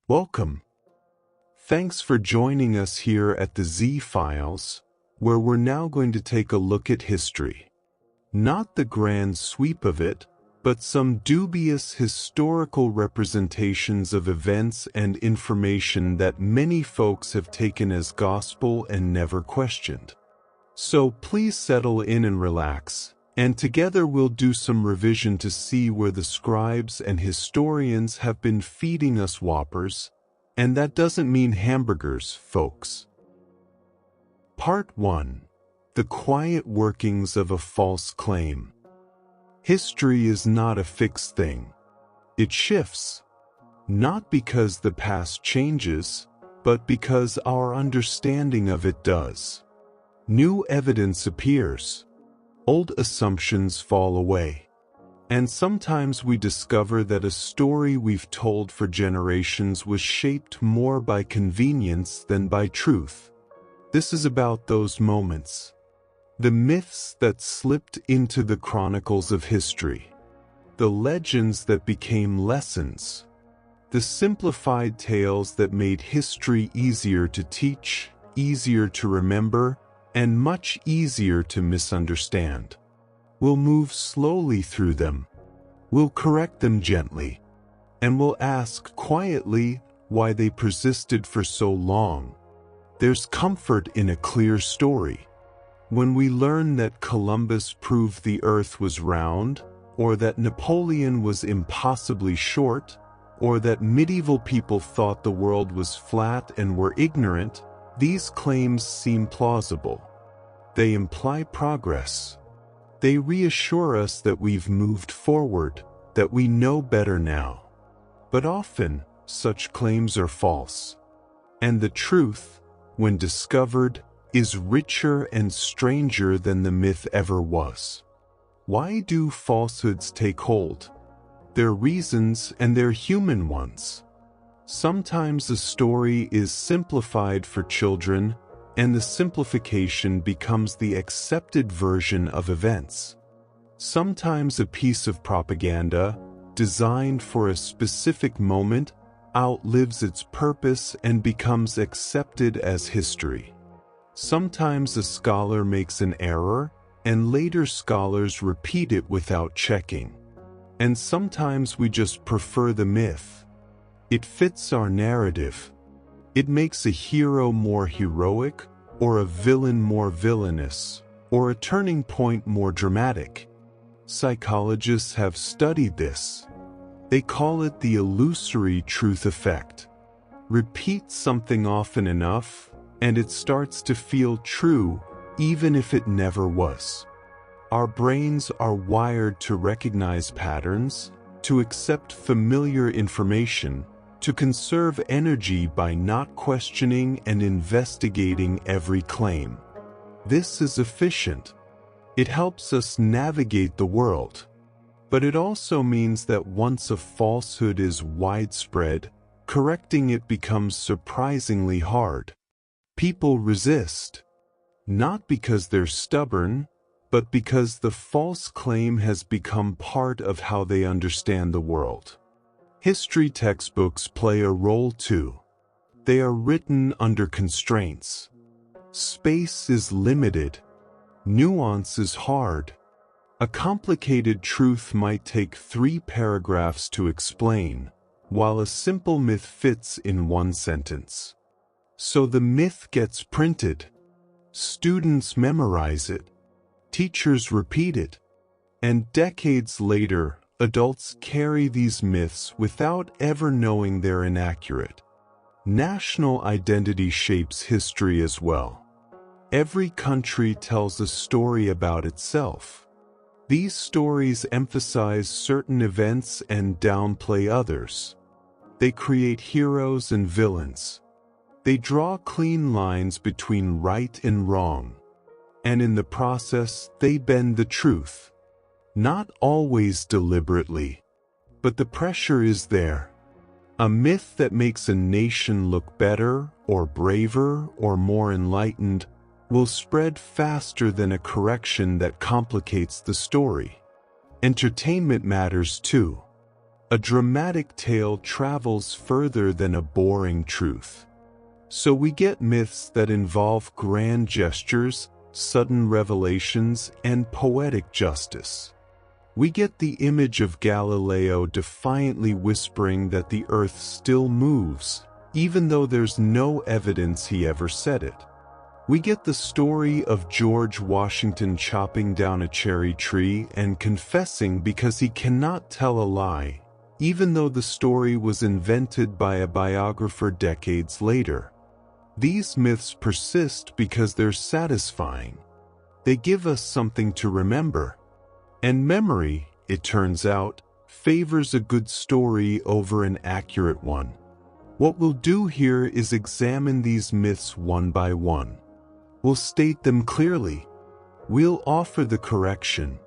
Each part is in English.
Welcome. Thanks for joining us here at the Z Files, where we're now going to take a look at history. Not the grand sweep of it, but some dubious historical representations of events and information that many folks have taken as gospel and never questioned. So please settle in and relax, and together we'll do some revision to see where the scribes and historians have been feeding us whoppers, and that doesn't mean hamburgers, folks. Part 1. The quiet workings of a false claim. History is not a fixed thing. It shifts, not because the past changes, but because our understanding of it does. New evidence appears. Old assumptions fall away. And sometimes we discover that a story we've told for generations was shaped more by convenience than by truth. This is about those moments. The myths that slipped into the chronicles of history. The legends that became lessons. The simplified tales that made history easier to teach, easier to remember, and much easier to misunderstand. We'll move slowly through them. We'll correct them gently. And we'll ask quietly why they persisted for so long. There's comfort in a clear story. When we learn that Columbus proved the earth was round, or that Napoleon was impossibly short, or that medieval people thought the world was flat and were ignorant, these claims seem plausible. They imply progress. They reassure us that we've moved forward, that we know better now. But often, such claims are false. And the truth, when discovered, is richer and stranger than the myth ever was. Why do falsehoods take hold? There are reasons, and they're human ones. Sometimes a story is simplified for children, and the simplification becomes the accepted version of events. Sometimes a piece of propaganda, designed for a specific moment, outlives its purpose and becomes accepted as history. Sometimes a scholar makes an error, and later scholars repeat it without checking. And sometimes we just prefer the myth. It fits our narrative. It makes a hero more heroic, or a villain more villainous, or a turning point more dramatic. Psychologists have studied this. They call it the illusory truth effect. Repeat something often enough, and it starts to feel true, even if it never was. Our brains are wired to recognize patterns, to accept familiar information, to conserve energy by not questioning and investigating every claim. This is efficient. It helps us navigate the world. But it also means that once a falsehood is widespread, correcting it becomes surprisingly hard. People resist, not because they're stubborn, but because the false claim has become part of how they understand the world. History textbooks play a role too. They are written under constraints. Space is limited. Nuance is hard. A complicated truth might take 3 paragraphs to explain, while a simple myth fits in 1 sentence. So the myth gets printed. Students memorize it. Teachers repeat it. And decades later, adults carry these myths without ever knowing they're inaccurate. National identity shapes history as well. Every country tells a story about itself. These stories emphasize certain events and downplay others. They create heroes and villains. They draw clean lines between right and wrong. And in the process, they bend the truth. Not always deliberately, but the pressure is there. A myth that makes a nation look better, or braver, or more enlightened will spread faster than a correction that complicates the story. Entertainment matters too. A dramatic tale travels further than a boring truth. So we get myths that involve grand gestures, sudden revelations, and poetic justice. We get the image of Galileo defiantly whispering that the earth still moves, even though there's no evidence he ever said it. We get the story of George Washington chopping down a cherry tree and confessing because he cannot tell a lie, even though the story was invented by a biographer decades later. These myths persist because they're satisfying. They give us something to remember. And memory, it turns out, favors a good story over an accurate one. What we'll do here is examine these myths one by one. We'll state them clearly. We'll offer the correction.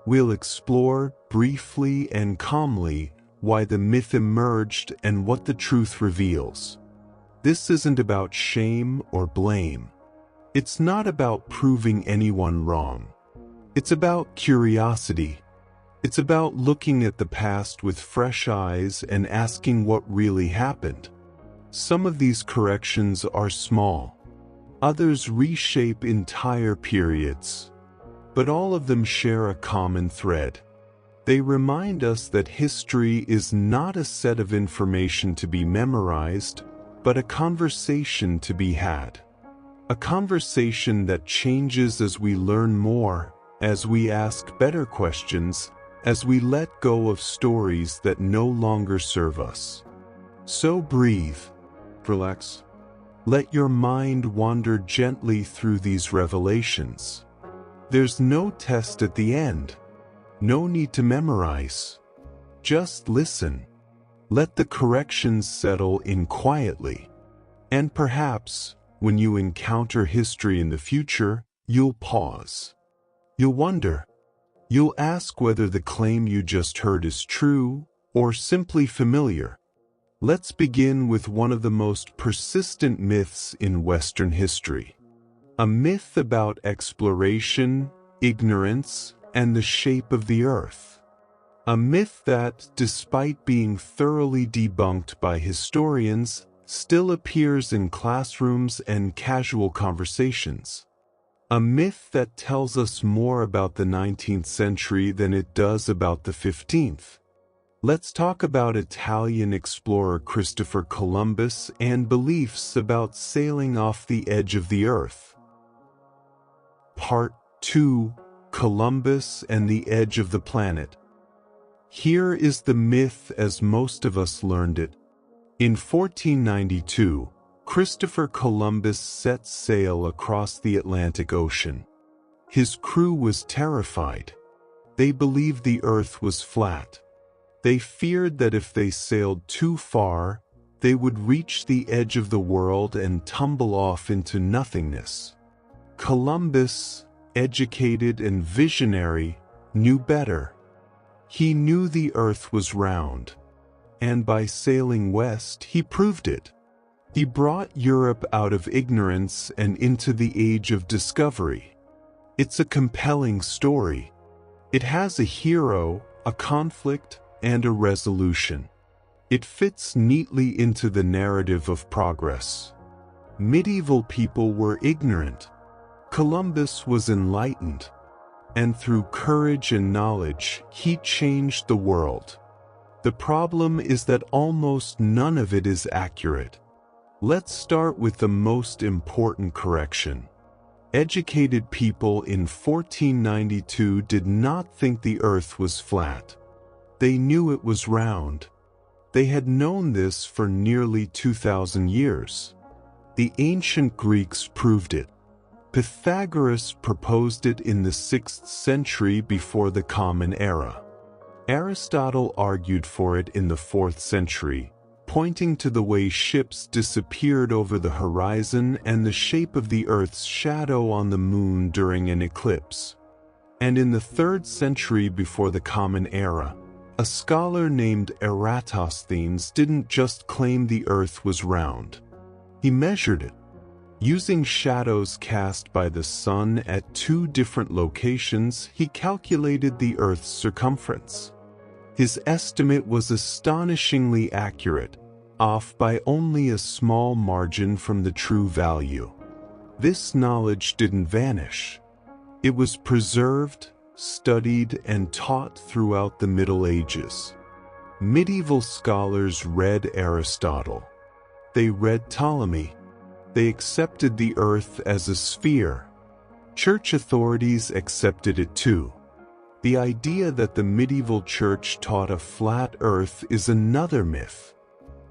We'll explore, briefly and calmly, why the myth emerged and what the truth reveals. This isn't about shame or blame. It's not about proving anyone wrong. It's about curiosity. It's about looking at the past with fresh eyes and asking what really happened. Some of these corrections are small. Others reshape entire periods. But all of them share a common thread. They remind us that history is not a set of information to be memorized, but a conversation to be had. A conversation that changes as we learn more, as we ask better questions, as we let go of stories that no longer serve us. So breathe, relax. Let your mind wander gently through these revelations. There's no test at the end. No need to memorize. Just listen. Let the corrections settle in quietly. And perhaps, when you encounter history in the future, you'll pause. You'll wonder. You'll ask whether the claim you just heard is true or simply familiar. Let's begin with one of the most persistent myths in Western history. A myth about exploration, ignorance, and the shape of the earth. A myth that, despite being thoroughly debunked by historians, still appears in classrooms and casual conversations. A myth that tells us more about the 19th century than it does about the 15th. Let's talk about Italian explorer Christopher Columbus and beliefs about sailing off the edge of the earth. Part 2: Columbus and the Edge of the Planet. Here is the myth as most of us learned it. In 1492, Christopher Columbus set sail across the Atlantic Ocean. His crew was terrified. They believed the earth was flat. They feared that if they sailed too far, they would reach the edge of the world and tumble off into nothingness. Columbus, educated and visionary, knew better. He knew the earth was round, and by sailing west, he proved it. He brought Europe out of ignorance and into the age of discovery. It's a compelling story. It has a hero, a conflict, and a resolution. It fits neatly into the narrative of progress. Medieval people were ignorant. Columbus was enlightened. And through courage and knowledge, he changed the world. The problem is that almost none of it is accurate. Let's start with the most important correction. Educated people in 1492 did not think the earth was flat. They knew it was round. They had known this for nearly 2,000 years. The ancient Greeks proved it. Pythagoras proposed it in the 6th century before the Common Era. Aristotle argued for it in the 4th century, pointing to the way ships disappeared over the horizon and the shape of the Earth's shadow on the moon during an eclipse. And in the 3rd century before the Common Era, a scholar named Eratosthenes didn't just claim the Earth was round. He measured it. Using shadows cast by the sun at 2 different locations, he calculated the Earth's circumference. His estimate was astonishingly accurate, off by only a small margin from the true value. This knowledge didn't vanish. It was preserved, studied, and taught throughout the Middle Ages. Medieval scholars read Aristotle. They read Ptolemy. They accepted the earth as a sphere. Church authorities accepted it too. The idea that the medieval church taught a flat earth is another myth.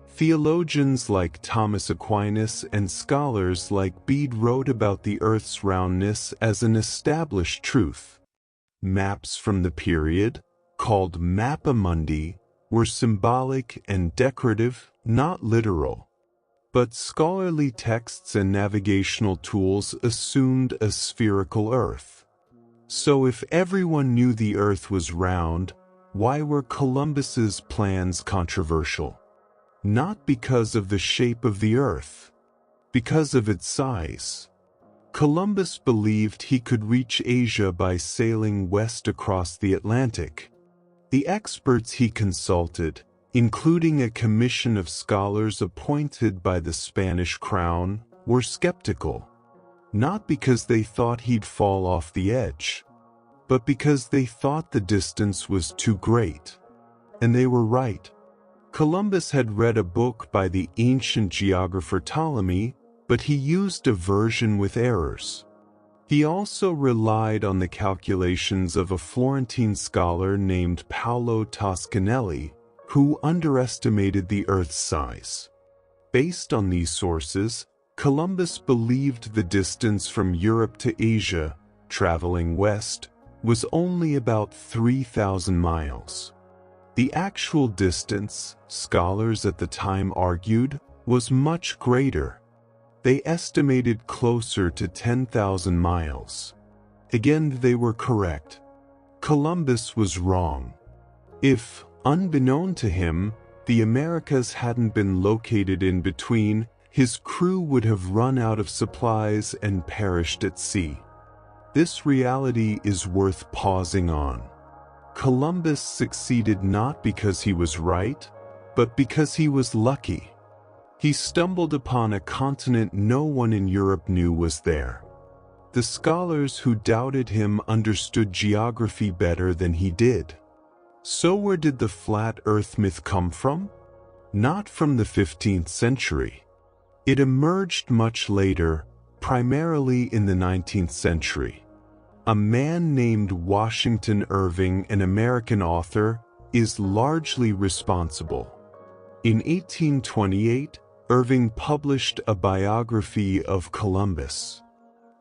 Theologians like Thomas Aquinas and scholars like Bede wrote about the earth's roundness as an established truth. Maps from the period, called Mappa Mundi, were symbolic and decorative, not literal. But scholarly texts and navigational tools assumed a spherical earth. So if everyone knew the earth was round, why were Columbus's plans controversial? Not because of the shape of the earth, because of its size. Columbus believed he could reach Asia by sailing west across the Atlantic. The experts he consulted, including a commission of scholars appointed by the Spanish crown, were skeptical. Not because they thought he'd fall off the edge, but because they thought the distance was too great. And they were right. Columbus had read a book by the ancient geographer Ptolemy, but he used a version with errors. He also relied on the calculations of a Florentine scholar named Paolo Toscanelli, who underestimated the Earth's size. Based on these sources, Columbus believed the distance from Europe to Asia, traveling west, was only about 3,000 miles. The actual distance, scholars at the time argued, was much greater. They estimated closer to 10,000 miles. Again, they were correct. Columbus was wrong. If, unbeknown to him, the Americas hadn't been located in between, his crew would have run out of supplies and perished at sea. This reality is worth pausing on. Columbus succeeded not because he was right, but because he was lucky. He stumbled upon a continent no one in Europe knew was there. The scholars who doubted him understood geography better than he did. So where did the flat earth myth come from? Not from the 15th century. It emerged much later, primarily in the 19th century. A man named Washington Irving, an American author, is largely responsible. In 1828, Irving published a biography of Columbus.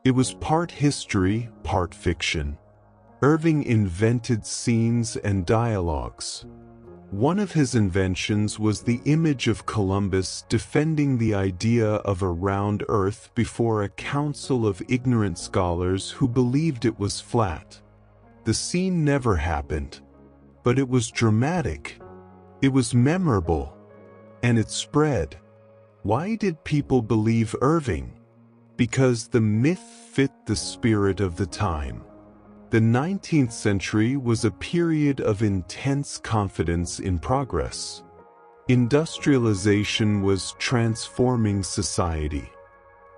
It was part history, part fiction. Irving invented scenes and dialogues. One of his inventions was the image of Columbus defending the idea of a round earth before a council of ignorant scholars who believed it was flat. The scene never happened, but it was dramatic. It was memorable, and it spread. Why did people believe Irving? Because the myth fit the spirit of the time. The 19th century was a period of intense confidence in progress. Industrialization was transforming society.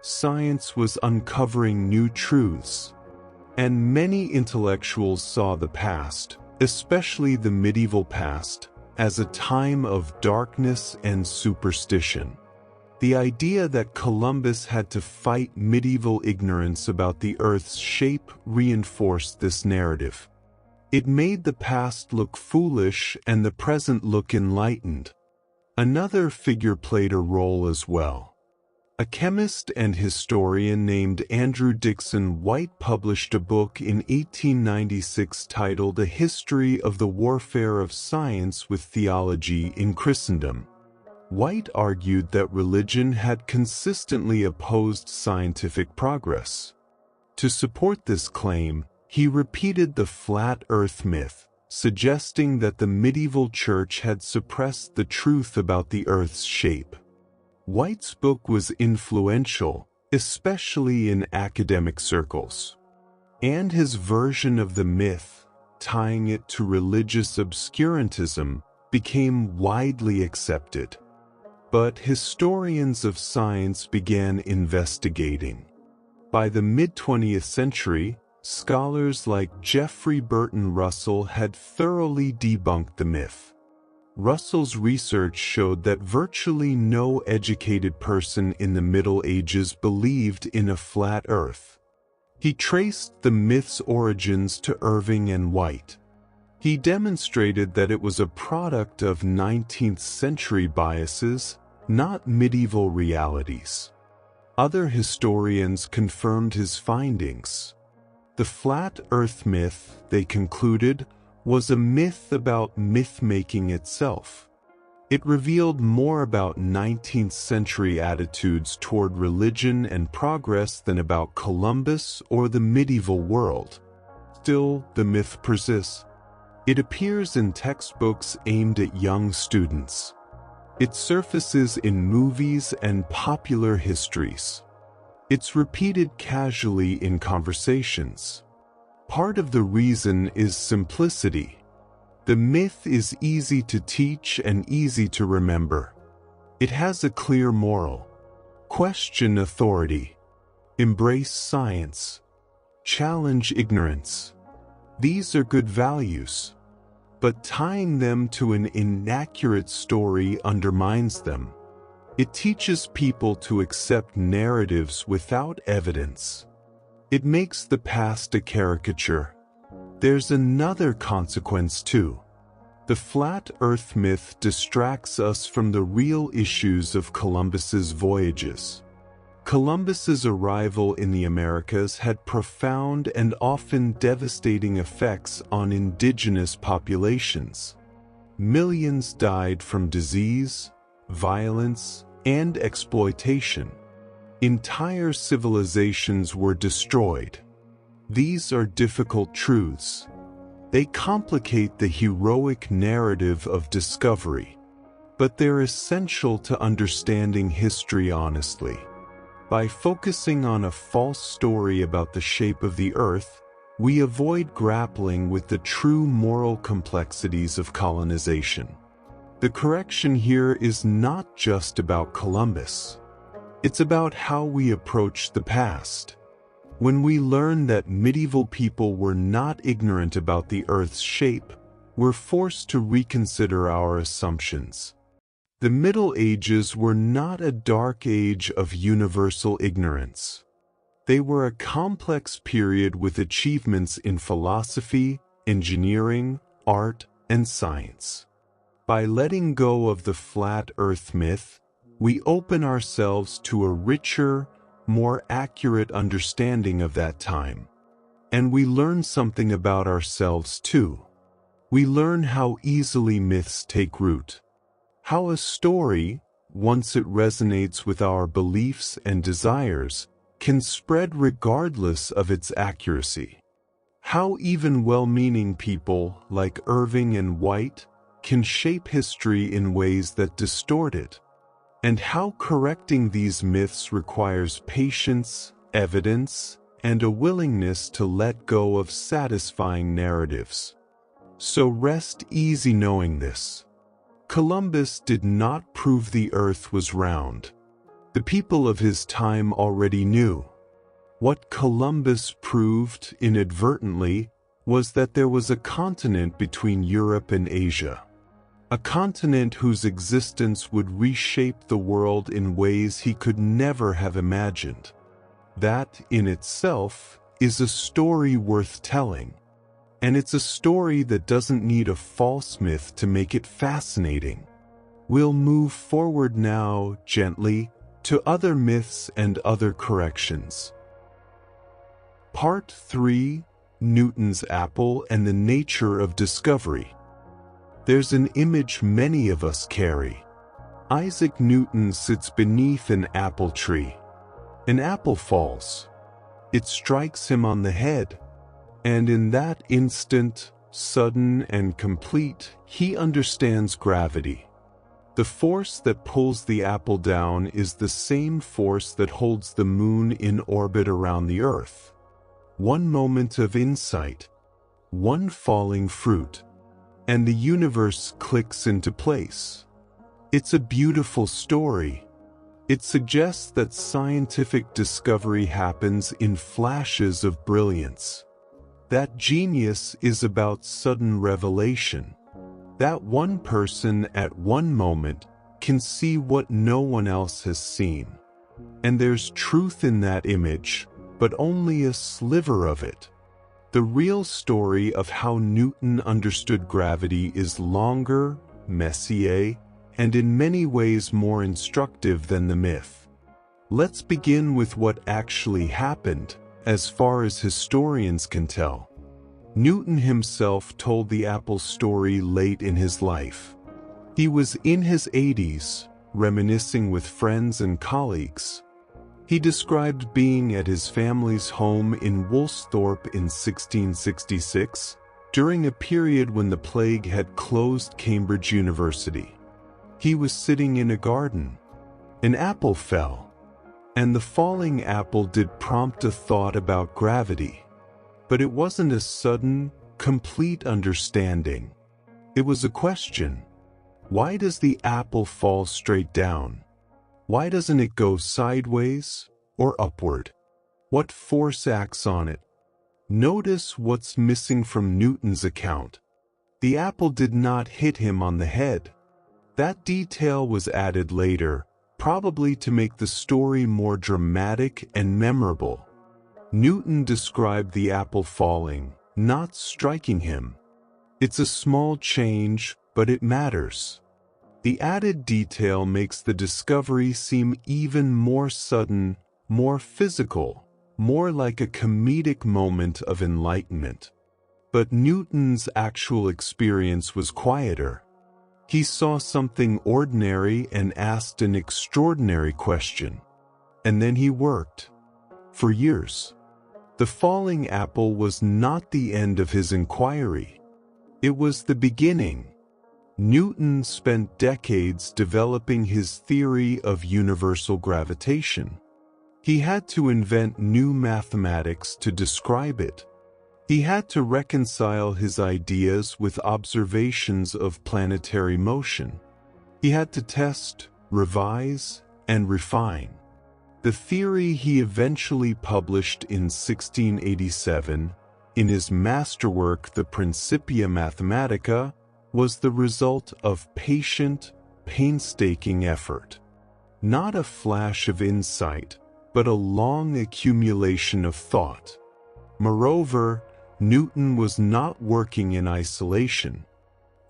Science was uncovering new truths. And many intellectuals saw the past, especially the medieval past, as a time of darkness and superstition. The idea that Columbus had to fight medieval ignorance about the Earth's shape reinforced this narrative. It made the past look foolish and the present look enlightened. Another figure played a role as well. A chemist and historian named Andrew Dickson White published a book in 1896 titled A History of the Warfare of Science with Theology in Christendom. White argued that religion had consistently opposed scientific progress. To support this claim, he repeated the flat earth myth, suggesting that the medieval church had suppressed the truth about the earth's shape. White's book was influential, especially in academic circles. And his version of the myth, tying it to religious obscurantism, became widely accepted. But historians of science began investigating. By the mid-20th century, scholars like Geoffrey Burton Russell had thoroughly debunked the myth. Russell's research showed that virtually no educated person in the Middle Ages believed in a flat Earth. He traced the myth's origins to Irving and White. He demonstrated that it was a product of 19th century biases, not medieval realities. Other historians confirmed his findings. The flat Earth myth, they concluded, was a myth about myth-making itself. It revealed more about 19th century attitudes toward religion and progress than about Columbus or the medieval world. Still, the myth persists. It appears in textbooks aimed at young students. It surfaces in movies and popular histories. It's repeated casually in conversations. Part of the reason is simplicity. The myth is easy to teach and easy to remember. It has a clear moral. Question authority. Embrace science. Challenge ignorance. These are good values. But tying them to an inaccurate story undermines them. It teaches people to accept narratives without evidence. It makes the past a caricature. There's another consequence too. The flat Earth myth distracts us from the real issues of Columbus's voyages. Columbus's arrival in the Americas had profound and often devastating effects on indigenous populations. Millions died from disease, violence, and exploitation. Entire civilizations were destroyed. These are difficult truths. They complicate the heroic narrative of discovery, but they're essential to understanding history honestly. By focusing on a false story about the shape of the Earth, we avoid grappling with the true moral complexities of colonization. The correction here is not just about Columbus. It's about how we approach the past. When we learn that medieval people were not ignorant about the Earth's shape, we're forced to reconsider our assumptions. The Middle Ages were not a dark age of universal ignorance. They were a complex period with achievements in philosophy, engineering, art, and science. By letting go of the flat Earth myth, we open ourselves to a richer, more accurate understanding of that time. And we learn something about ourselves too. We learn how easily myths take root. How a story, once it resonates with our beliefs and desires, can spread regardless of its accuracy. How even well-meaning people like Irving and White can shape history in ways that distort it. And how correcting these myths requires patience, evidence, and a willingness to let go of satisfying narratives. So rest easy knowing this. Columbus did not prove the Earth was round. The people of his time already knew. What Columbus proved inadvertently was that there was a continent between Europe and Asia. A continent whose existence would reshape the world in ways he could never have imagined. That, in itself, is a story worth telling. And it's a story that doesn't need a false myth to make it fascinating. We'll move forward now, gently, to other myths and other corrections. Part 3: Newton's Apple and the Nature of Discovery. There's an image many of us carry. Isaac Newton sits beneath an apple tree. An apple falls. It strikes him on the head. And in that instant, sudden and complete, he understands gravity. The force that pulls the apple down is the same force that holds the moon in orbit around the Earth. One moment of insight, one falling fruit, and the universe clicks into place. It's a beautiful story. It suggests that scientific discovery happens in flashes of brilliance. That genius is about sudden revelation. That one person at one moment can see what no one else has seen. And there's truth in that image, but only a sliver of it. The real story of how Newton understood gravity is longer, messier, and in many ways more instructive than the myth. Let's begin with what actually happened, as far as historians can tell. Newton himself told the apple story late in his life. He was in his 80s, reminiscing with friends and colleagues. He described being at his family's home in Woolsthorpe in 1666, during a period when the plague had closed Cambridge University. He was sitting in a garden. An apple fell, and the falling apple did prompt a thought about gravity. But it wasn't a sudden, complete understanding. It was a question. Why does the apple fall straight down? Why doesn't it go sideways or upward? What force acts on it? Notice what's missing from Newton's account. The apple did not hit him on the head. That detail was added later, probably to make the story more dramatic and memorable. Newton described the apple falling, not striking him. It's a small change, but it matters. The added detail makes the discovery seem even more sudden, more physical, more like a comedic moment of enlightenment. But Newton's actual experience was quieter. He saw something ordinary and asked an extraordinary question. And then he worked. For years. The falling apple was not the end of his inquiry. It was the beginning. Newton spent decades developing his theory of universal gravitation. He had to invent new mathematics to describe it. He had to reconcile his ideas with observations of planetary motion. He had to test, revise, and refine. The theory he eventually published in 1687, in his masterwork The Principia Mathematica, was the result of patient, painstaking effort. Not a flash of insight, but a long accumulation of thought. Moreover, Newton was not working in isolation.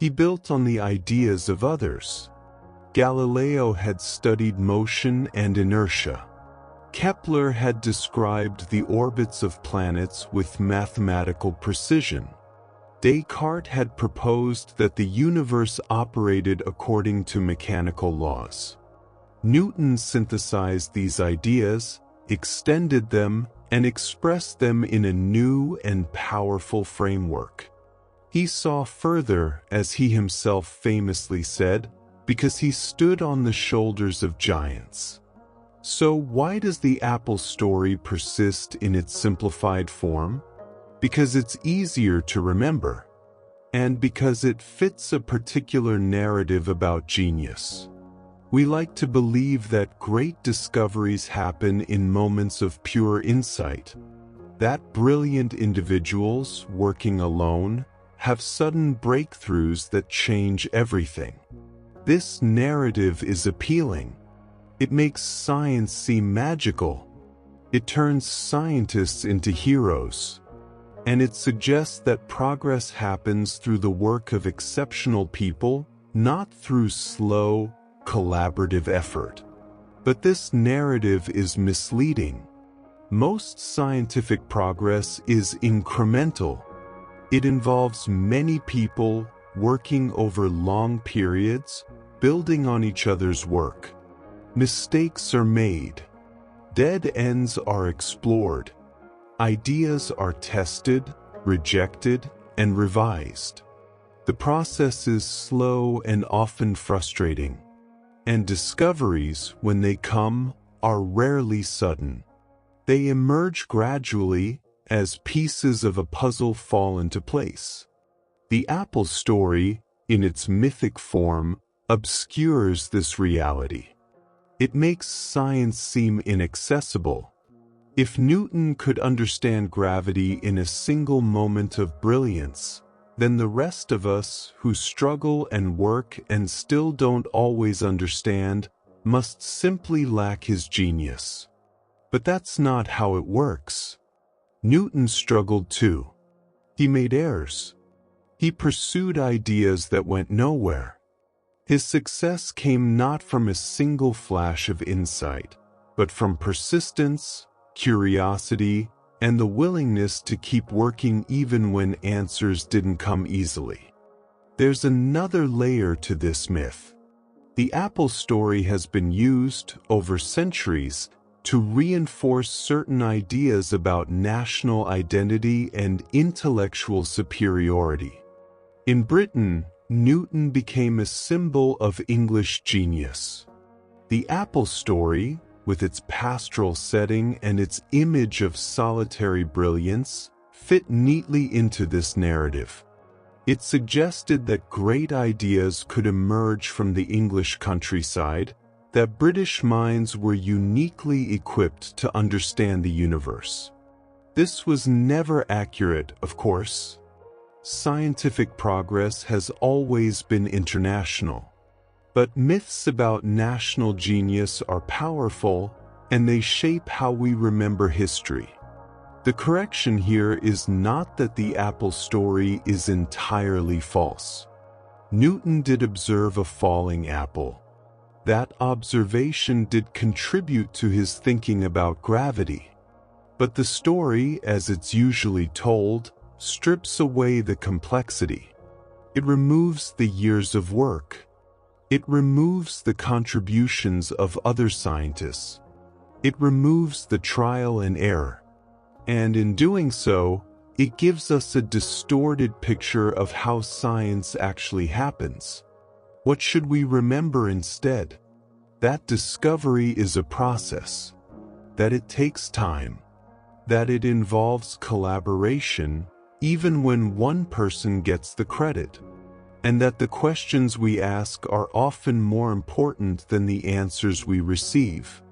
He built on the ideas of others. Galileo had studied motion and inertia. Kepler had described the orbits of planets with mathematical precision. Descartes had proposed that the universe operated according to mechanical laws. Newton synthesized these ideas, extended them, and expressed them in a new and powerful framework. He saw further, as he himself famously said, because he stood on the shoulders of giants. So why does the apple story persist in its simplified form? Because it's easier to remember, and because it fits a particular narrative about genius. We like to believe that great discoveries happen in moments of pure insight, that brilliant individuals, working alone, have sudden breakthroughs that change everything. This narrative is appealing. It makes science seem magical. It turns scientists into heroes. And it suggests that progress happens through the work of exceptional people, not through slow, collaborative effort. But this narrative is misleading. Most scientific progress is incremental. It involves many people working over long periods, building on each other's work. Mistakes are made. Dead ends are explored. Ideas are tested, rejected, and revised. The process is slow and often frustrating. And discoveries, when they come, are rarely sudden. They emerge gradually, as pieces of a puzzle fall into place. The apple story, in its mythic form, obscures this reality. It makes science seem inaccessible. If Newton could understand gravity in a single moment of brilliance, then the rest of us who struggle and work and still don't always understand must simply lack his genius. But that's not how it works. Newton struggled too. He made errors. He pursued ideas that went nowhere. His success came not from a single flash of insight, but from persistence, curiosity, and the willingness to keep working even when answers didn't come easily. There's another layer to this myth. The apple story has been used, over centuries, to reinforce certain ideas about national identity and intellectual superiority. In Britain, Newton became a symbol of English genius. The apple story, with its pastoral setting and its image of solitary brilliance, fit neatly into this narrative. It suggested that great ideas could emerge from the English countryside, that British minds were uniquely equipped to understand the universe. This was never accurate, of course. Scientific progress has always been international. But myths about national genius are powerful, and they shape how we remember history. The correction here is not that the apple story is entirely false. Newton did observe a falling apple. That observation did contribute to his thinking about gravity. But the story, as it's usually told, strips away the complexity. It removes the years of work. It removes the contributions of other scientists. It removes the trial and error. And in doing so, it gives us a distorted picture of how science actually happens. What should we remember instead? That discovery is a process. That it takes time. That it involves collaboration, even when one person gets the credit. And that the questions we ask are often more important than the answers we receive.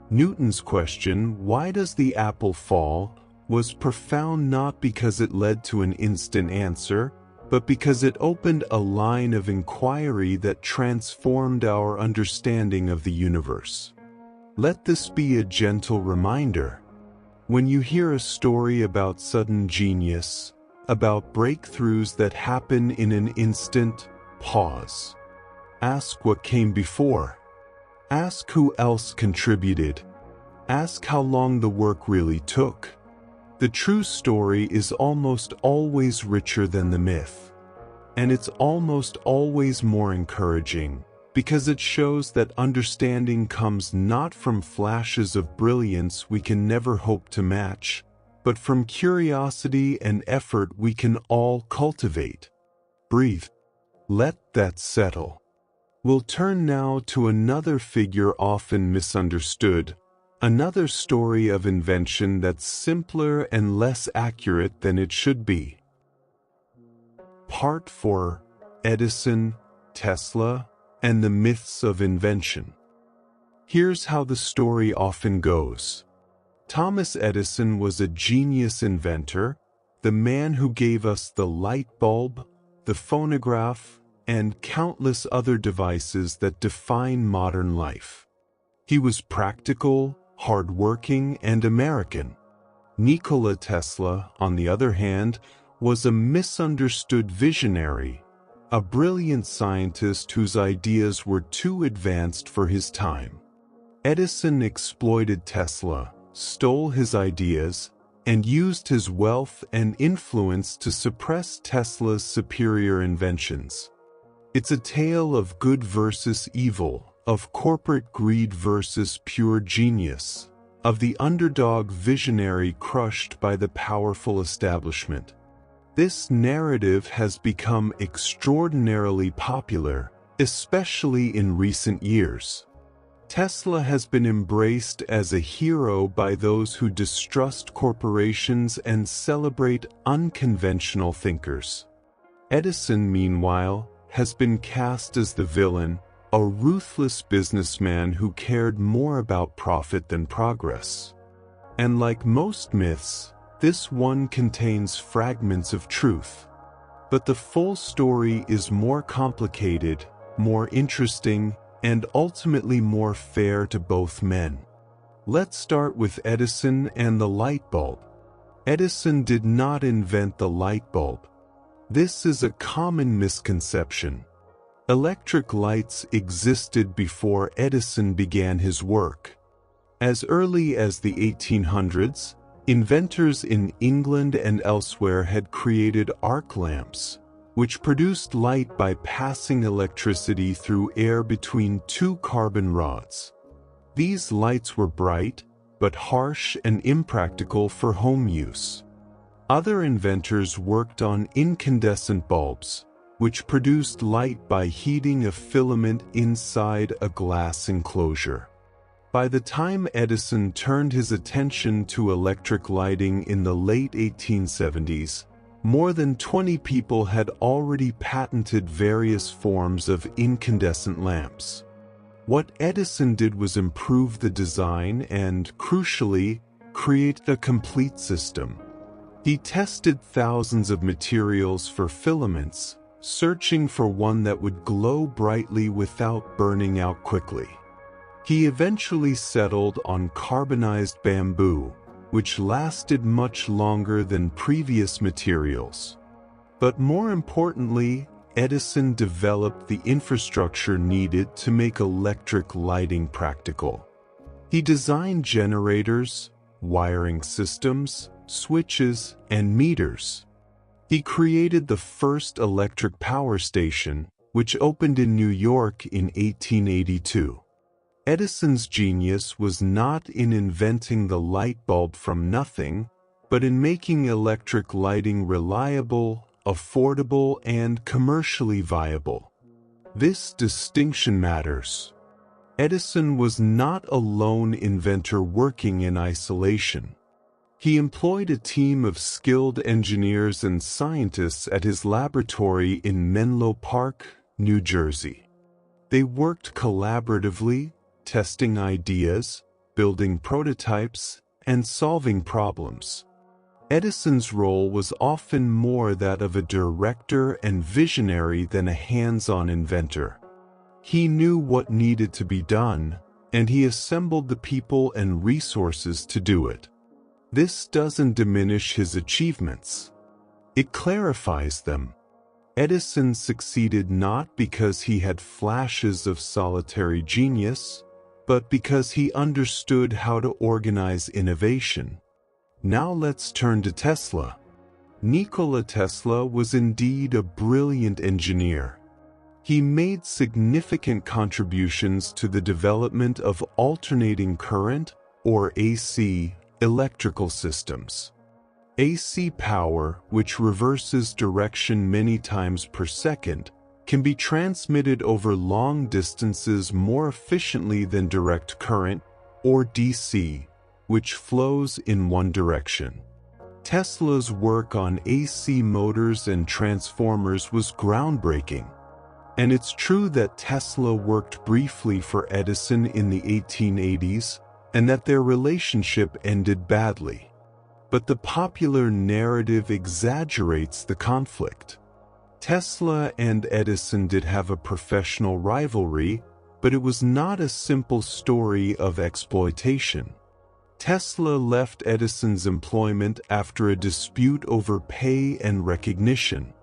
Newton's question, "Why does the apple fall?" was profound not because it led to an instant answer, but because it opened a line of inquiry that transformed our understanding of the universe. Let this be a gentle reminder. When you hear a story about sudden genius, about breakthroughs that happen in an instant, pause. Ask what came before. Ask who else contributed. Ask how long the work really took. The true story is almost always richer than the myth. And it's almost always more encouraging, because it shows that understanding comes not from flashes of brilliance we can never hope to match, but from curiosity and effort we can all cultivate. Breathe. Let that settle. We'll turn now to another figure often misunderstood, another story of invention that's simpler and less accurate than it should be. Part 4: Edison, Tesla, and the Myths of Invention. Here's how the story often goes. Thomas Edison was a genius inventor, the man who gave us the light bulb, the phonograph, and countless other devices that define modern life. He was practical, hardworking, and American. Nikola Tesla, on the other hand, was a misunderstood visionary, a brilliant scientist whose ideas were too advanced for his time. Edison exploited Tesla, stole his ideas, and used his wealth and influence to suppress Tesla's superior inventions. It's a tale of good versus evil, of corporate greed versus pure genius, of the underdog visionary crushed by the powerful establishment. This narrative has become extraordinarily popular, especially in recent years. Tesla has been embraced as a hero by those who distrust corporations and celebrate unconventional thinkers. Edison, meanwhile, has been cast as the villain, a ruthless businessman who cared more about profit than progress. And like most myths, this one contains fragments of truth. But the full story is more complicated, more interesting, and ultimately more fair to both men. Let's start with Edison and the light bulb. Edison did not invent the light bulb. This is a common misconception. Electric lights existed before Edison began his work. As early as the 1800s, inventors in England and elsewhere had created arc lamps, which produced light by passing electricity through air between two carbon rods. These lights were bright, but harsh and impractical for home use. Other inventors worked on incandescent bulbs, which produced light by heating a filament inside a glass enclosure. By the time Edison turned his attention to electric lighting in the late 1870s, more than 20 people had already patented various forms of incandescent lamps. What Edison did was improve the design and, crucially, create a complete system. He tested thousands of materials for filaments, searching for one that would glow brightly without burning out quickly. He eventually settled on carbonized bamboo, which lasted much longer than previous materials. But more importantly, Edison developed the infrastructure needed to make electric lighting practical. He designed generators, wiring systems, switches, and meters. He created the first electric power station, which opened in New York in 1882. Edison's genius was not in inventing the light bulb from nothing, but in making electric lighting reliable, affordable, and commercially viable. This distinction matters. Edison was not a lone inventor working in isolation. He employed a team of skilled engineers and scientists at his laboratory in Menlo Park, New Jersey. They worked collaboratively, testing ideas, building prototypes, and solving problems. Edison's role was often more that of a director and visionary than a hands-on inventor. He knew what needed to be done, and he assembled the people and resources to do it. This doesn't diminish his achievements. It clarifies them. Edison succeeded not because he had flashes of solitary genius, but because he understood how to organize innovation. Now let's turn to Tesla. Nikola Tesla was indeed a brilliant engineer. He made significant contributions to the development of alternating current, or AC, electrical systems. AC power, which reverses direction many times per second, can be transmitted over long distances more efficiently than direct current, or DC, which flows in one direction. Tesla's work on AC motors and transformers was groundbreaking. And it's true that Tesla worked briefly for Edison in the 1880s, and that their relationship ended badly. But the popular narrative exaggerates the conflict. Tesla and Edison did have a professional rivalry, but it was not a simple story of exploitation. Tesla left Edison's employment after a dispute over pay and recognition.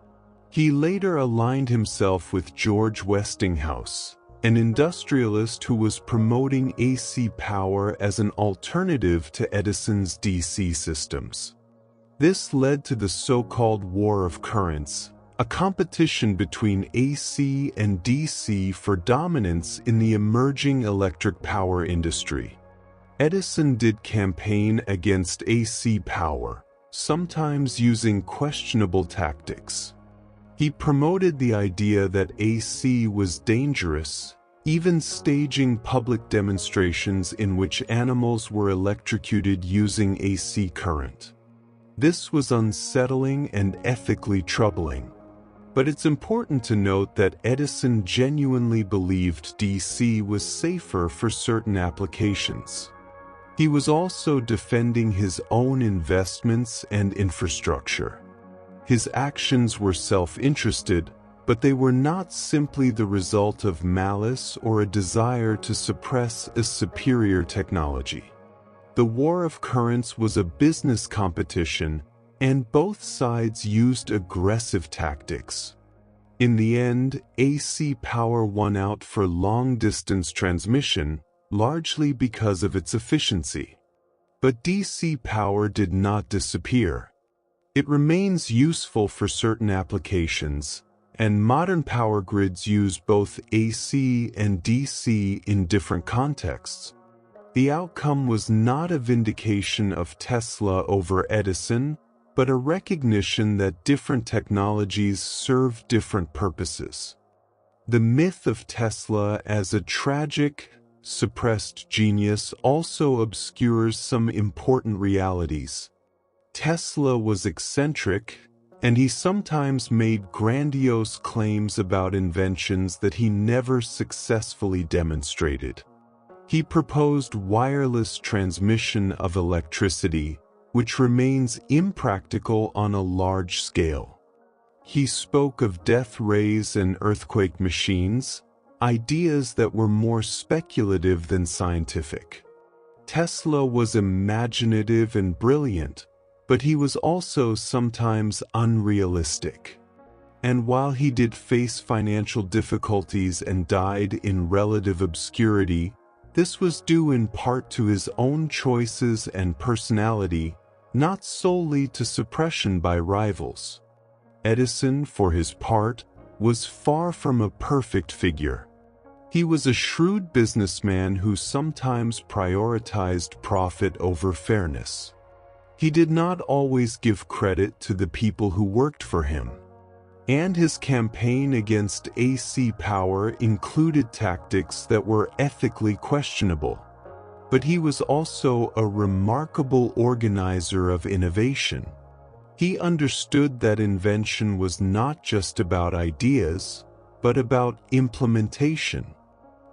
He later aligned himself with George Westinghouse, an industrialist who was promoting AC power as an alternative to Edison's DC systems. This led to the so-called War of Currents, a competition between AC and DC for dominance in the emerging electric power industry. Edison did campaign against AC power, sometimes using questionable tactics. He promoted the idea that AC was dangerous, even staging public demonstrations in which animals were electrocuted using AC current. This was unsettling and ethically troubling. But it's important to note that Edison genuinely believed DC was safer for certain applications. He was also defending his own investments and infrastructure. His actions were self-interested, but they were not simply the result of malice or a desire to suppress a superior technology. The war of currents was a business competition, and both sides used aggressive tactics. In the end, AC power won out for long-distance transmission, largely because of its efficiency. But DC power did not disappear. It remains useful for certain applications, and modern power grids use both AC and DC in different contexts. The outcome was not a vindication of Tesla over Edison, but a recognition that different technologies serve different purposes. The myth of Tesla as a tragic, suppressed genius also obscures some important realities. Tesla was eccentric, and he sometimes made grandiose claims about inventions that he never successfully demonstrated. He proposed wireless transmission of electricity, which remains impractical on a large scale. He spoke of death rays and earthquake machines, ideas that were more speculative than scientific. Tesla was imaginative and brilliant, but he was also sometimes unrealistic. And while he did face financial difficulties and died in relative obscurity, this was due in part to his own choices and personality, not solely to suppression by rivals. Edison, for his part, was far from a perfect figure. He was a shrewd businessman who sometimes prioritized profit over fairness. He did not always give credit to the people who worked for him. And his campaign against AC power included tactics that were ethically questionable. But he was also a remarkable organizer of innovation. He understood that invention was not just about ideas, but about implementation.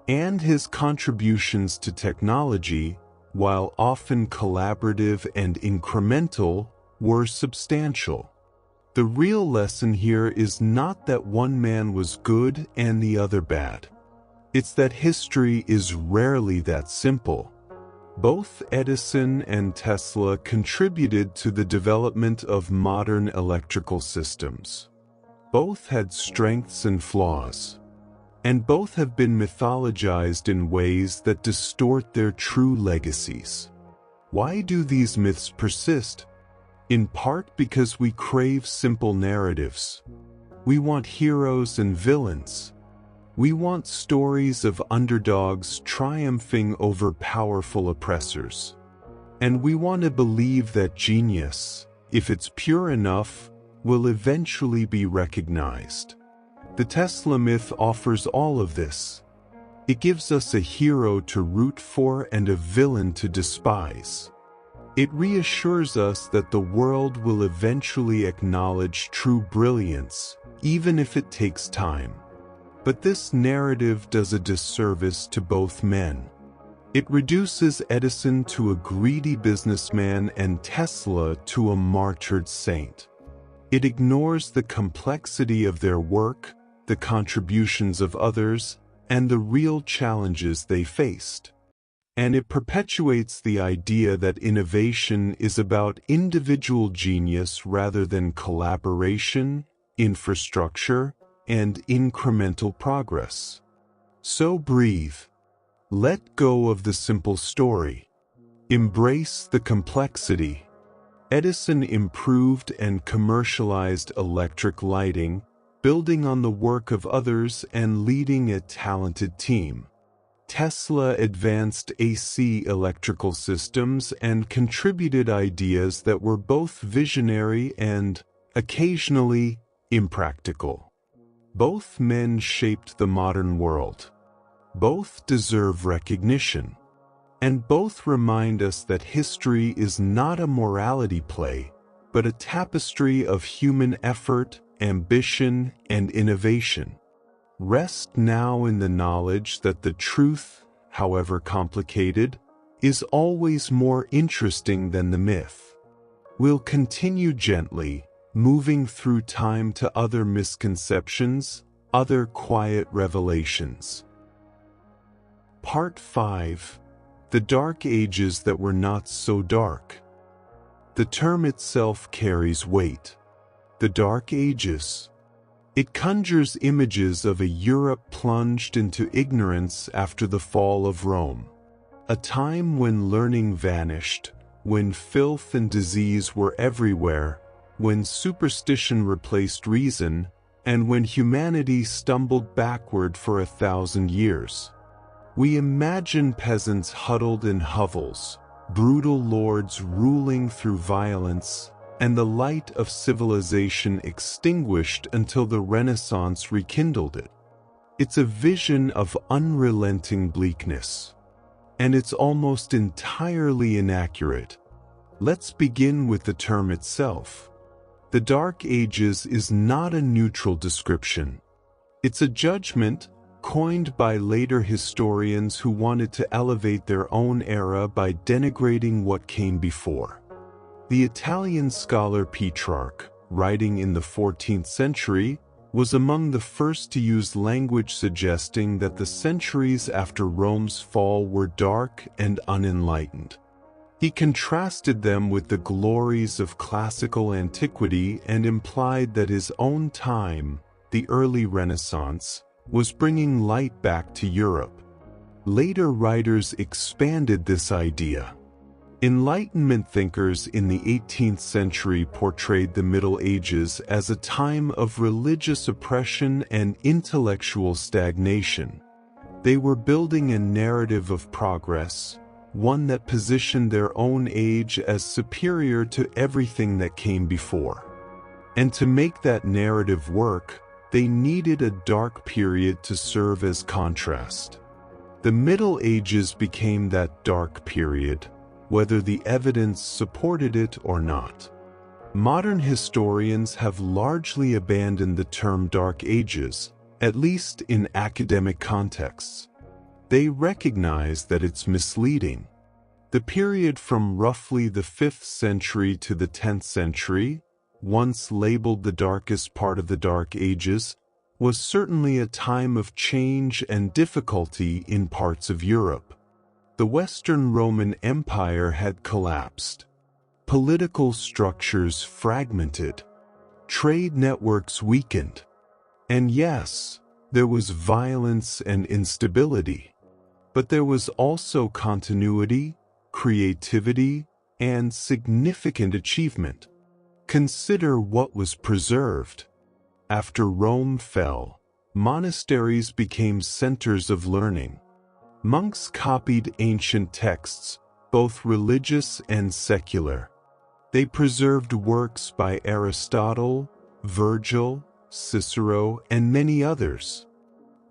And his contributions to technology, while often collaborative and incremental, were substantial. The real lesson here is not that one man was good and the other bad. It's that history is rarely that simple. Both Edison and Tesla contributed to the development of modern electrical systems. Both had strengths and flaws. And both have been mythologized in ways that distort their true legacies. Why do these myths persist? In part because we crave simple narratives. We want heroes and villains. We want stories of underdogs triumphing over powerful oppressors. And we want to believe that genius, if it's pure enough, will eventually be recognized. The Tesla myth offers all of this. It gives us a hero to root for and a villain to despise. It reassures us that the world will eventually acknowledge true brilliance, even if it takes time. But this narrative does a disservice to both men. It reduces Edison to a greedy businessman and Tesla to a martyred saint. It ignores the complexity of their work, the contributions of others, and the real challenges they faced. And it perpetuates the idea that innovation is about individual genius rather than collaboration, infrastructure, and incremental progress. So breathe. Let go of the simple story. Embrace the complexity. Edison improved and commercialized electric lighting, building on the work of others and leading a talented team. Tesla advanced AC electrical systems and contributed ideas that were both visionary and, occasionally, impractical. Both men shaped the modern world. Both deserve recognition, and both remind us that history is not a morality play, but a tapestry of human effort, ambition, and innovation. Rest now in the knowledge that the truth, however complicated, is always more interesting than the myth. We'll continue gently, moving through time to other misconceptions, other quiet revelations. Part 5. The Dark Ages that were not so dark. The term itself carries weight. The Dark Ages. It conjures images of a Europe plunged into ignorance after the fall of Rome. A time when learning vanished, when filth and disease were everywhere, when superstition replaced reason, and when humanity stumbled backward for 1,000 years. We imagine peasants huddled in hovels, brutal lords ruling through violence, and the light of civilization extinguished until the Renaissance rekindled it. It's a vision of unrelenting bleakness. And it's almost entirely inaccurate. Let's begin with the term itself. The Dark Ages is not a neutral description. It's a judgment coined by later historians who wanted to elevate their own era by denigrating what came before. The Italian scholar Petrarch, writing in the 14th century, was among the first to use language suggesting that the centuries after Rome's fall were dark and unenlightened. He contrasted them with the glories of classical antiquity and implied that his own time, the early Renaissance, was bringing light back to Europe. Later writers expanded this idea. Enlightenment thinkers in the 18th century portrayed the Middle Ages as a time of religious oppression and intellectual stagnation. They were building a narrative of progress, one that positioned their own age as superior to everything that came before. And to make that narrative work, they needed a dark period to serve as contrast. The Middle Ages became that dark period, whether the evidence supported it or not. Modern historians have largely abandoned the term Dark Ages, at least in academic contexts. They recognize that it's misleading. The period from roughly the 5th century to the 10th century, once labeled the darkest part of the Dark Ages, was certainly a time of change and difficulty in parts of Europe. The Western Roman Empire had collapsed. Political structures fragmented. Trade networks weakened. And yes, there was violence and instability. But there was also continuity, creativity, and significant achievement. Consider what was preserved. After Rome fell, monasteries became centers of learning. Monks copied ancient texts, both religious and secular. They preserved works by Aristotle, Virgil, Cicero, and many others.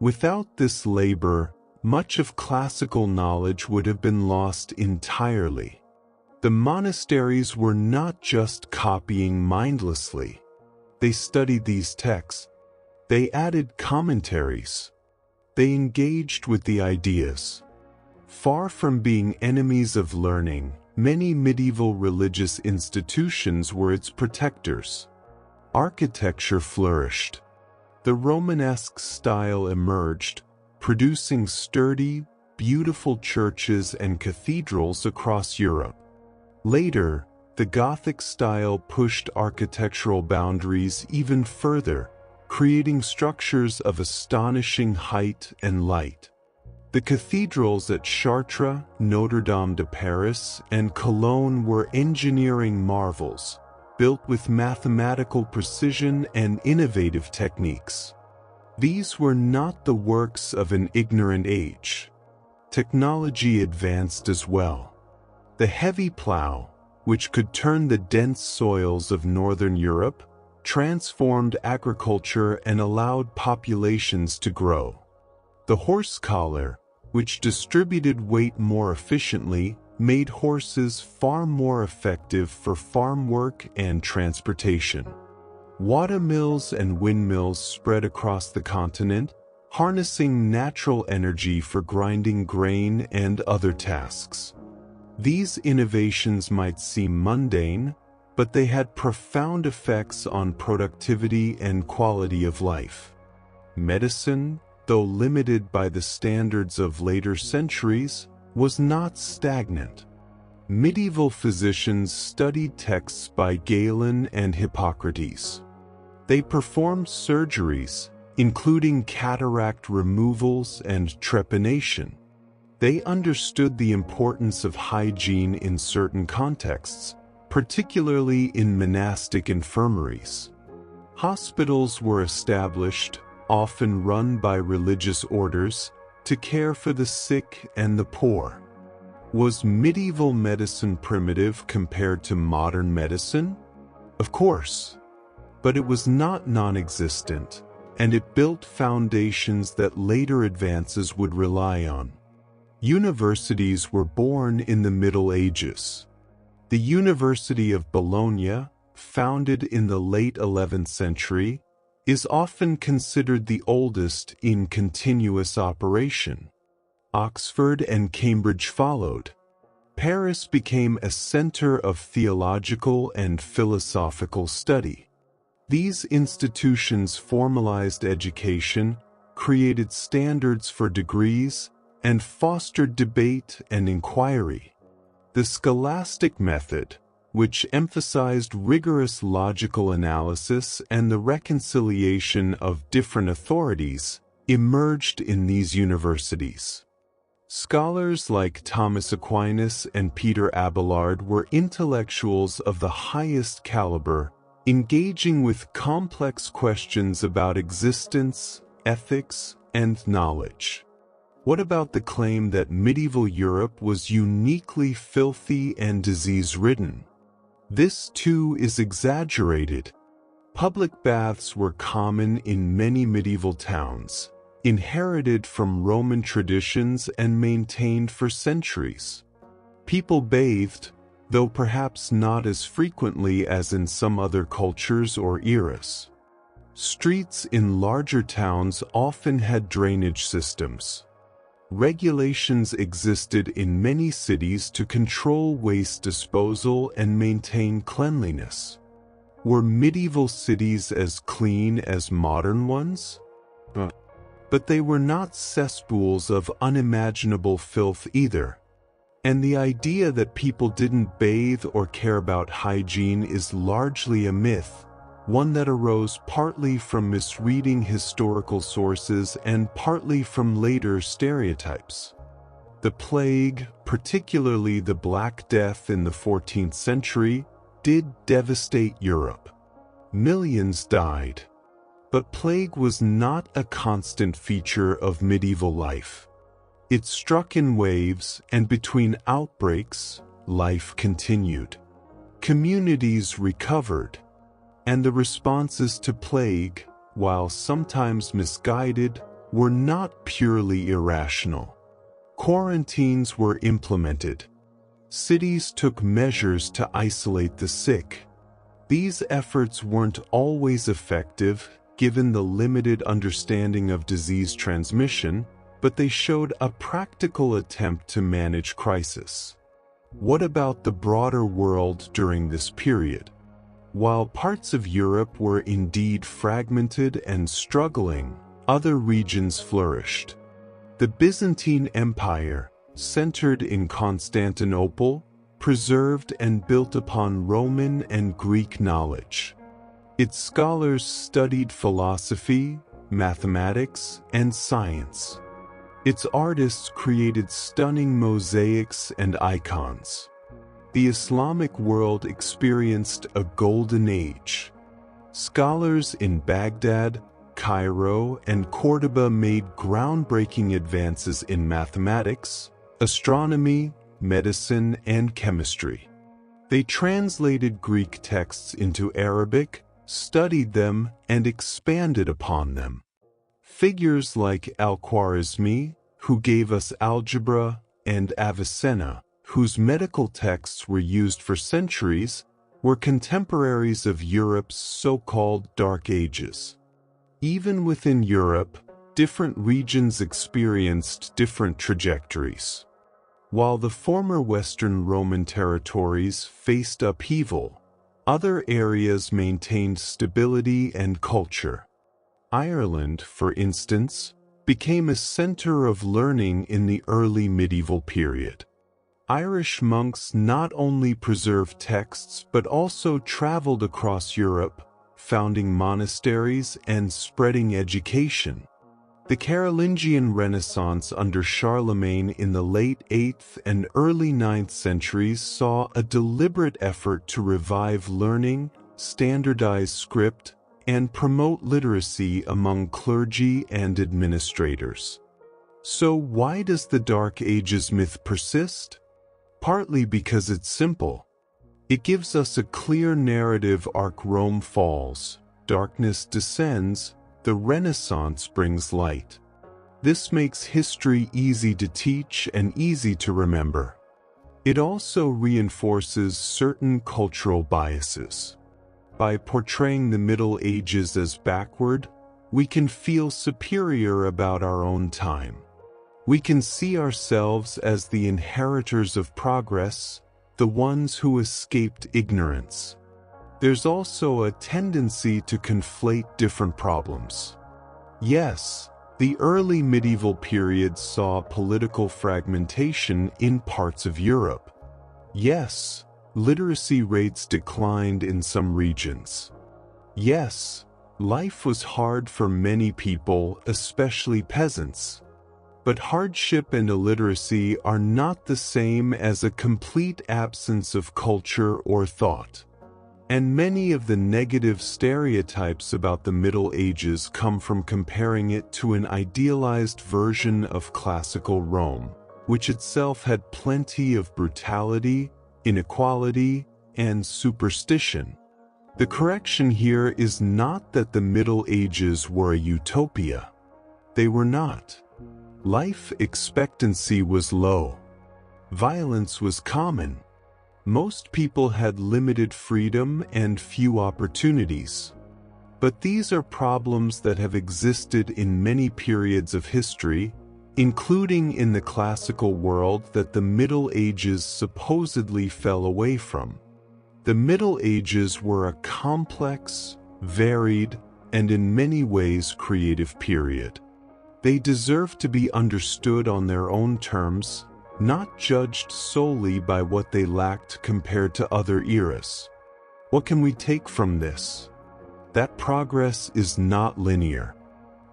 Without this labor, much of classical knowledge would have been lost entirely. The monasteries were not just copying mindlessly. They studied these texts. They added commentaries. They engaged with the ideas. Far from being enemies of learning, many medieval religious institutions were its protectors. Architecture flourished. The Romanesque style emerged, producing sturdy, beautiful churches and cathedrals across Europe. Later, the Gothic style pushed architectural boundaries even further, creating structures of astonishing height and light. The cathedrals at Chartres, Notre Dame de Paris, and Cologne were engineering marvels, built with mathematical precision and innovative techniques. These were not the works of an ignorant age. Technology advanced as well. The heavy plow, which could turn the dense soils of northern Europe, transformed agriculture and allowed populations to grow. The horse collar, which distributed weight more efficiently, made horses far more effective for farm work and transportation. Watermills and windmills spread across the continent, harnessing natural energy for grinding grain and other tasks. These innovations might seem mundane, but they had profound effects on productivity and quality of life. Medicine, though limited by the standards of later centuries, was not stagnant. Medieval physicians studied texts by Galen and Hippocrates. They performed surgeries, including cataract removals and trepanation. They understood the importance of hygiene in certain contexts, particularly in monastic infirmaries. Hospitals were established, often run by religious orders, to care for the sick and the poor. Was medieval medicine primitive compared to modern medicine? Of course. But it was not non-existent, and it built foundations that later advances would rely on. Universities were born in the Middle Ages. The University of Bologna, founded in the late 11th century, is often considered the oldest in continuous operation. Oxford and Cambridge followed. Paris became a center of theological and philosophical study. These institutions formalized education, created standards for degrees, and fostered debate and inquiry. The scholastic method, which emphasized rigorous logical analysis and the reconciliation of different authorities, emerged in these universities. Scholars like Thomas Aquinas and Peter Abelard were intellectuals of the highest caliber, engaging with complex questions about existence, ethics, and knowledge. What about the claim that medieval Europe was uniquely filthy and disease-ridden? This too is exaggerated. Public baths were common in many medieval towns, inherited from Roman traditions and maintained for centuries. People bathed, though perhaps not as frequently as in some other cultures or eras. Streets in larger towns often had drainage systems. Regulations existed in many cities to control waste disposal and maintain cleanliness. Were medieval cities as clean as modern ones? But they were not cesspools of unimaginable filth either. And the idea that people didn't bathe or care about hygiene is largely a myth, one that arose partly from misreading historical sources and partly from later stereotypes. The plague, particularly the Black Death in the 14th century, did devastate Europe. Millions died. But plague was not a constant feature of medieval life. It struck in waves, and between outbreaks, life continued. Communities recovered, and the responses to plague, while sometimes misguided, were not purely irrational. Quarantines were implemented. Cities took measures to isolate the sick. These efforts weren't always effective, given the limited understanding of disease transmission, but they showed a practical attempt to manage crisis. What about the broader world during this period? While parts of Europe were indeed fragmented and struggling, other regions flourished. The Byzantine Empire, centered in Constantinople, preserved and built upon Roman and Greek knowledge. Its scholars studied philosophy, mathematics, and science. Its artists created stunning mosaics and icons. The Islamic world experienced a golden age. Scholars in Baghdad, Cairo, and Cordoba made groundbreaking advances in mathematics, astronomy, medicine, and chemistry. They translated Greek texts into Arabic, studied them, and expanded upon them. Figures like Al-Khwarizmi, who gave us algebra, and Avicenna, whose medical texts were used for centuries, were contemporaries of Europe's so-called Dark Ages. Even within Europe, different regions experienced different trajectories. While the former Western Roman territories faced upheaval, other areas maintained stability and culture. Ireland, for instance, became a center of learning in the early medieval period. Irish monks not only preserved texts but also traveled across Europe, founding monasteries and spreading education. The Carolingian Renaissance under Charlemagne in the late 8th and early 9th centuries saw a deliberate effort to revive learning, standardize script, and promote literacy among clergy and administrators. So why does the Dark Ages myth persist? Partly because it's simple. It gives us a clear narrative arc: Rome falls, darkness descends, the Renaissance brings light. This makes history easy to teach and easy to remember. It also reinforces certain cultural biases. By portraying the Middle Ages as backward, we can feel superior about our own time. We can see ourselves as the inheritors of progress, the ones who escaped ignorance. There's also a tendency to conflate different problems. Yes, the early medieval period saw political fragmentation in parts of Europe. Yes, literacy rates declined in some regions. Yes, life was hard for many people, especially peasants. But hardship and illiteracy are not the same as a complete absence of culture or thought. And many of the negative stereotypes about the Middle Ages come from comparing it to an idealized version of classical Rome, which itself had plenty of brutality, inequality, and superstition. The correction here is not that the Middle Ages were a utopia. They were not. Life expectancy was low. Violence was common. Most people had limited freedom and few opportunities. But these are problems that have existed in many periods of history, including in the classical world that the Middle Ages supposedly fell away from. The Middle Ages were a complex, varied, and in many ways creative period. They deserve to be understood on their own terms, not judged solely by what they lacked compared to other eras. What can we take from this? That progress is not linear.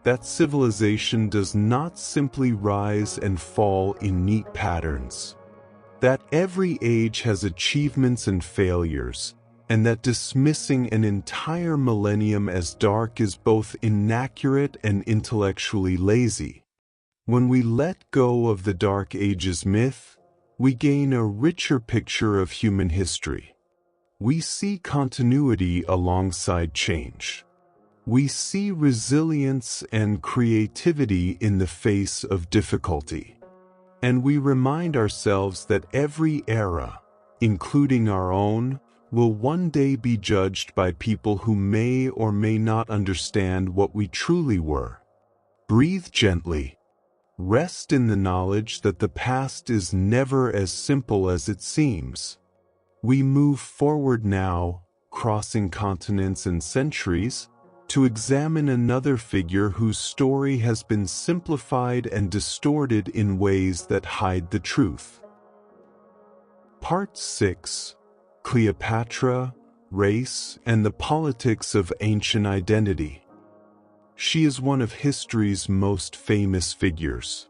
That civilization does not simply rise and fall in neat patterns. That every age has achievements and failures, and that dismissing an entire millennium as dark is both inaccurate and intellectually lazy. When we let go of the Dark Ages myth, we gain a richer picture of human history. We see continuity alongside change. We see resilience and creativity in the face of difficulty. And we remind ourselves that every era, including our own, will one day be judged by people who may or may not understand what we truly were. Breathe gently. Rest in the knowledge that the past is never as simple as it seems. We move forward now, crossing continents and centuries, to examine another figure whose story has been simplified and distorted in ways that hide the truth. Part 6: Cleopatra, Race, and the Politics of Ancient Identity. She is one of history's most famous figures.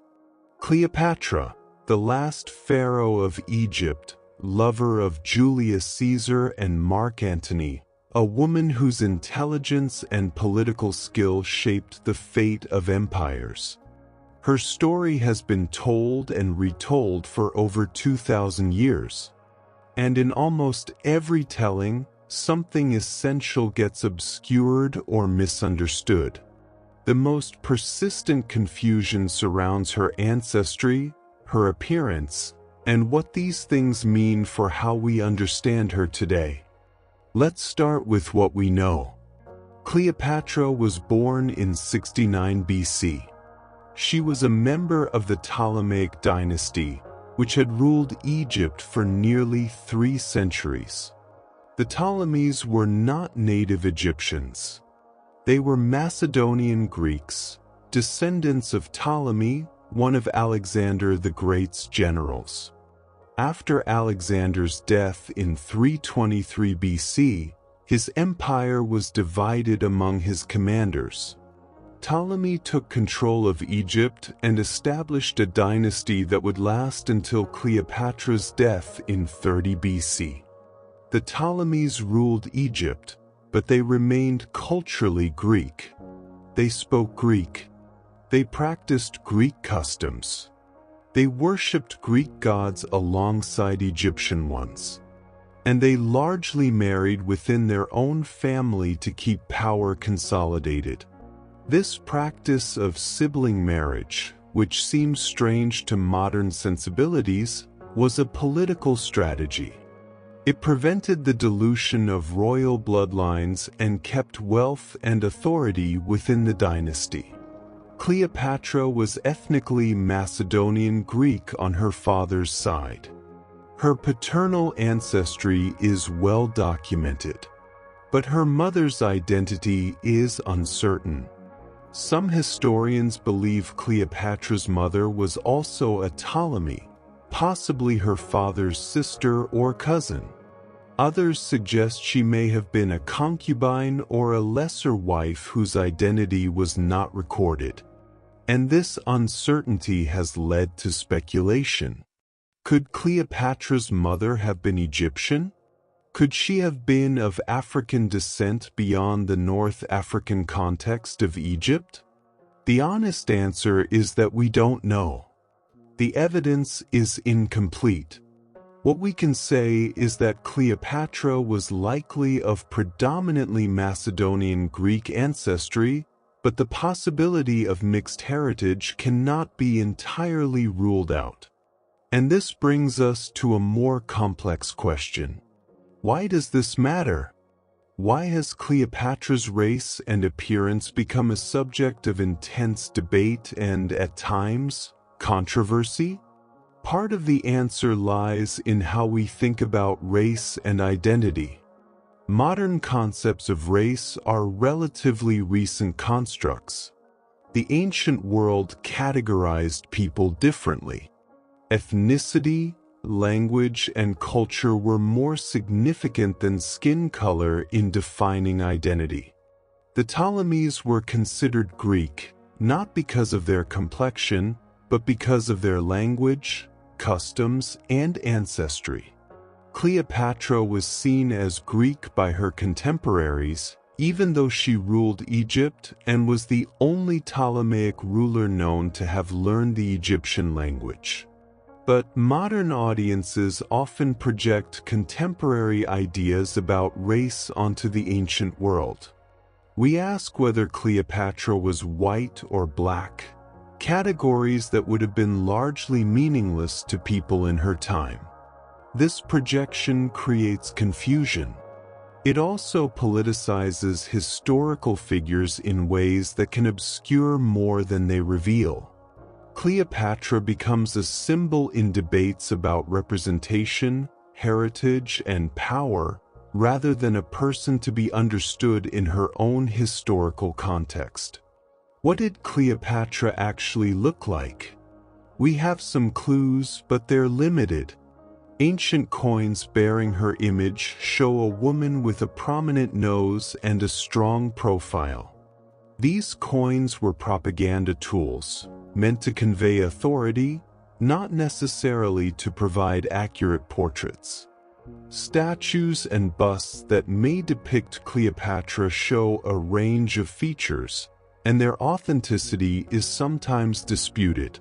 Cleopatra, the last pharaoh of Egypt, lover of Julius Caesar and Mark Antony, a woman whose intelligence and political skill shaped the fate of empires. Her story has been told and retold for over 2,000 years. And in almost every telling, something essential gets obscured or misunderstood. The most persistent confusion surrounds her ancestry, her appearance, and what these things mean for how we understand her today. Let's start with what we know. Cleopatra was born in 69 BC. She was a member of the Ptolemaic dynasty, which had ruled Egypt for nearly 3 centuries. The Ptolemies were not native Egyptians. They were Macedonian Greeks, descendants of Ptolemy, one of Alexander the Great's generals. After Alexander's death in 323 BC, his empire was divided among his commanders. Ptolemy took control of Egypt and established a dynasty that would last until Cleopatra's death in 30 BC. The Ptolemies ruled Egypt, but they remained culturally Greek. They spoke Greek. They practiced Greek customs. They worshipped Greek gods alongside Egyptian ones. And they largely married within their own family to keep power consolidated. This practice of sibling marriage, which seems strange to modern sensibilities, was a political strategy. It prevented the dilution of royal bloodlines and kept wealth and authority within the dynasty. Cleopatra was ethnically Macedonian Greek on her father's side. Her paternal ancestry is well documented, but her mother's identity is uncertain. Some historians believe Cleopatra's mother was also a Ptolemy, possibly her father's sister or cousin. Others suggest she may have been a concubine or a lesser wife whose identity was not recorded. And this uncertainty has led to speculation. Could Cleopatra's mother have been Egyptian? Could she have been of African descent beyond the North African context of Egypt? The honest answer is that we don't know. The evidence is incomplete. What we can say is that Cleopatra was likely of predominantly Macedonian Greek ancestry, but the possibility of mixed heritage cannot be entirely ruled out. And this brings us to a more complex question. Why does this matter? Why has Cleopatra's race and appearance become a subject of intense debate and, at times, controversy? Part of the answer lies in how we think about race and identity. Modern concepts of race are relatively recent constructs. The ancient world categorized people differently. Ethnicity, language, and culture were more significant than skin color in defining identity. The Ptolemies were considered Greek, not because of their complexion, but because of their language, customs, and ancestry. Cleopatra was seen as Greek by her contemporaries, even though she ruled Egypt and was the only Ptolemaic ruler known to have learned the Egyptian language. But modern audiences often project contemporary ideas about race onto the ancient world. We ask whether Cleopatra was white or black, categories that would have been largely meaningless to people in her time. This projection creates confusion. It also politicizes historical figures in ways that can obscure more than they reveal. Cleopatra becomes a symbol in debates about representation, heritage, and power, rather than a person to be understood in her own historical context. What did Cleopatra actually look like? We have some clues, but they're limited. Ancient coins bearing her image show a woman with a prominent nose and a strong profile. These coins were propaganda tools, meant to convey authority, not necessarily to provide accurate portraits. Statues and busts that may depict Cleopatra show a range of features, and their authenticity is sometimes disputed.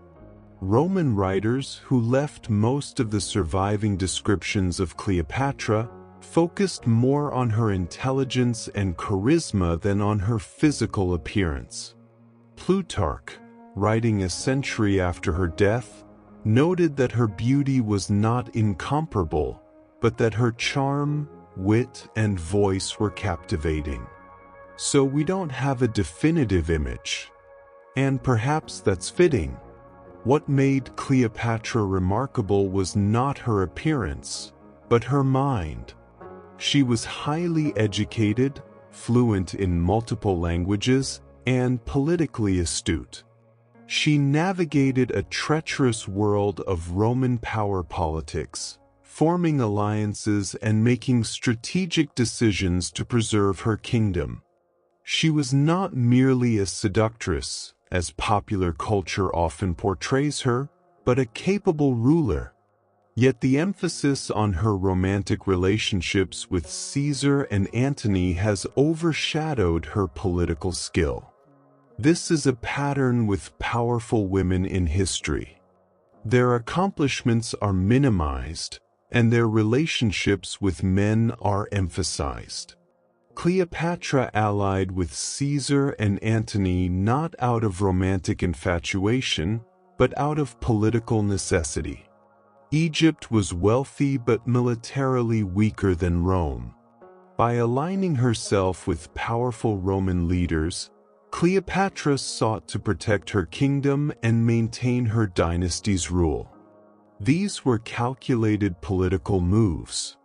Roman writers who left most of the surviving descriptions of Cleopatra focused more on her intelligence and charisma than on her physical appearance. Plutarch, writing a century after her death, noted that her beauty was not incomparable, but that her charm, wit, and voice were captivating. So we don't have a definitive image. And perhaps that's fitting. What made Cleopatra remarkable was not her appearance, but her mind. She was highly educated, fluent in multiple languages, and politically astute. She navigated a treacherous world of Roman power politics, forming alliances and making strategic decisions to preserve her kingdom. She was not merely a seductress, as popular culture often portrays her, but a capable ruler. Yet the emphasis on her romantic relationships with Caesar and Antony has overshadowed her political skill. This is a pattern with powerful women in history. Their accomplishments are minimized, and their relationships with men are emphasized. Cleopatra allied with Caesar and Antony not out of romantic infatuation, but out of political necessity. Egypt was wealthy but militarily weaker than Rome. By aligning herself with powerful Roman leaders, Cleopatra sought to protect her kingdom and maintain her dynasty's rule. These were calculated political moves.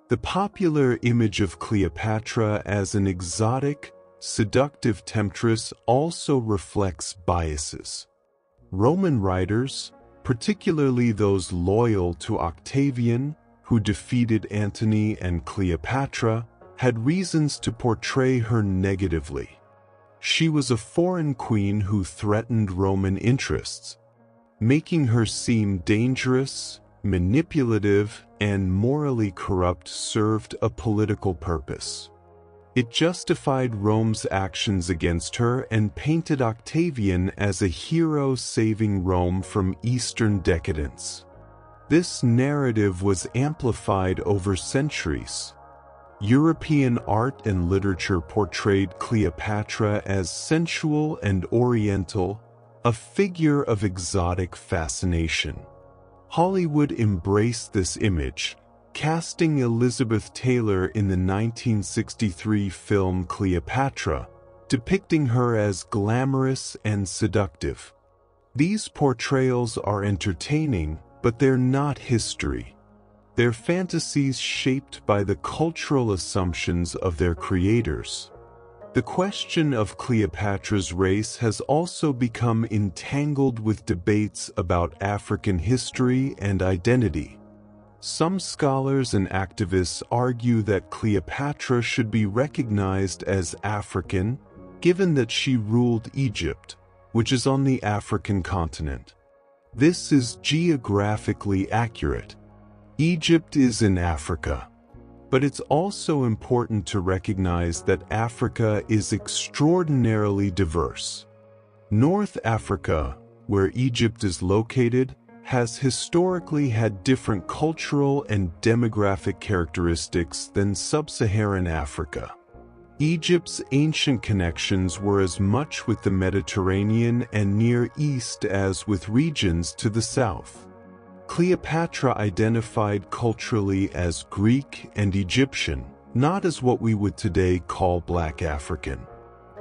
The popular image of Cleopatra as an exotic, seductive temptress also reflects biases. Roman writers, particularly those loyal to Octavian, who defeated Antony and Cleopatra, had reasons to portray her negatively. She was a foreign queen who threatened Roman interests, making her seem dangerous, manipulative, and morally corrupt served a political purpose. It justified Rome's actions against her and painted Octavian as a hero saving Rome from Eastern decadence. This narrative was amplified over centuries. European art and literature portrayed Cleopatra as sensual and oriental, a figure of exotic fascination. Hollywood embraced this image, casting Elizabeth Taylor in the 1963 film Cleopatra, depicting her as glamorous and seductive. These portrayals are entertaining, but they're not history. They're fantasies shaped by the cultural assumptions of their creators. The question of Cleopatra's race has also become entangled with debates about African history and identity. Some scholars and activists argue that Cleopatra should be recognized as African, given that she ruled Egypt, which is on the African continent. This is geographically accurate. Egypt is in Africa. But it's also important to recognize that Africa is extraordinarily diverse. North Africa, where Egypt is located, has historically had different cultural and demographic characteristics than sub-Saharan Africa. Egypt's ancient connections were as much with the Mediterranean and Near East as with regions to the south. Cleopatra identified culturally as Greek and Egyptian, not as what we would today call Black African.